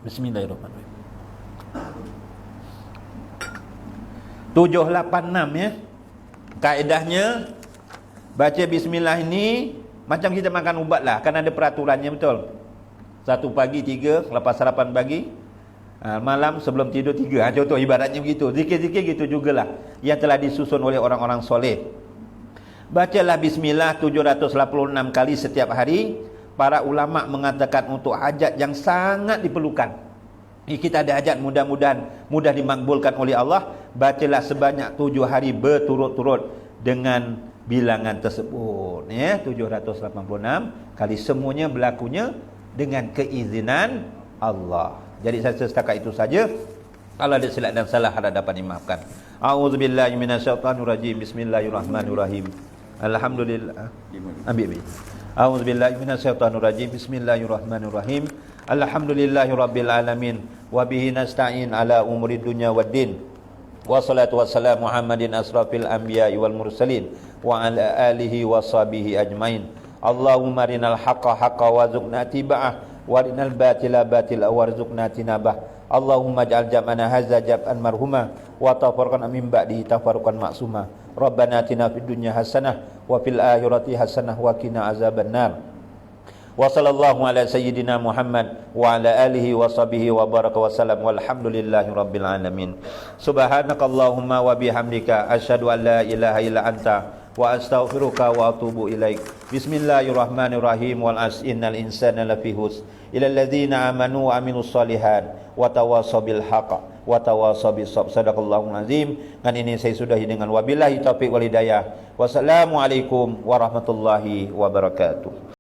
Bismillahirrahmanirrahim. 786, ya. Kaedahnya baca bismillah ini macam kita makan ubat lah, kan ada peraturannya, betul. Satu pagi 3, lepas sarapan pagi, malam sebelum tidur 3. Contoh ibaratnya begitu. Zikir-zikir gitu jugalah yang telah disusun oleh orang-orang soleh. Bacalah bismillah 786 kali setiap hari. Para ulama mengatakan untuk hajat yang sangat diperlukan. Kita ada hajat, mudah-mudahan mudah dimakbulkan oleh Allah. Bacalah sebanyak 7 hari berturut-turut dengan bilangan tersebut, ya, 786 kali. Semuanya berlakunya dengan keizinan Allah. Jadi saya setakat itu saja. Kalau ada silap dan salah harap dapat dimaafkan. A'udzubillahi minasyaitonirrajim. Bismillahirrahmanirrahim. Alhamdulillah. Ambil. A'udzubillahi minasyaitonirrajim. Bismillahirrahmanirrahim. Alhamdulillahirabbil alamin wa bihi nasta'in ala umuri dunya waddin. Wassalatu wassalamu Muhammadin asrafil anbiya'i wal mursalin wa ala alihi washabihi ajmain. Allahumma arinal haqqa haqqa warzuqna tiba'ah warinal batila batila warzuqna tinabah. Allahumma ja'al jam'ana hadza jam'an marhuma wa tafarraqna min ba'dihi tafarruqan ma'suma. Rabbana atina fid dunya hasanah wa fil akhirati hasanah wa qina azabannar. Wa sallallahu ala sayyidina Muhammad wa ala alihi wa sahbihi wa baraka wa salam walhamdulillahi rabbil alamin. Subhanakallahumma wa bihamdika asyhadu an la ilaha illa anta wa astaghfiruka wa atubu ilaik. Bismillahirrahmanirrahim. Wal innal insana lafi husn illa alladzina amanu wa amilus solihat wa tawassaw bil haqq wa tawassaw bis sabr. Sadaqallahul azim. Dan ini saya sudahi dengan wabillahi taufiq wal hidayah. Wassalamualaikum warahmatullahi wabarakatuh.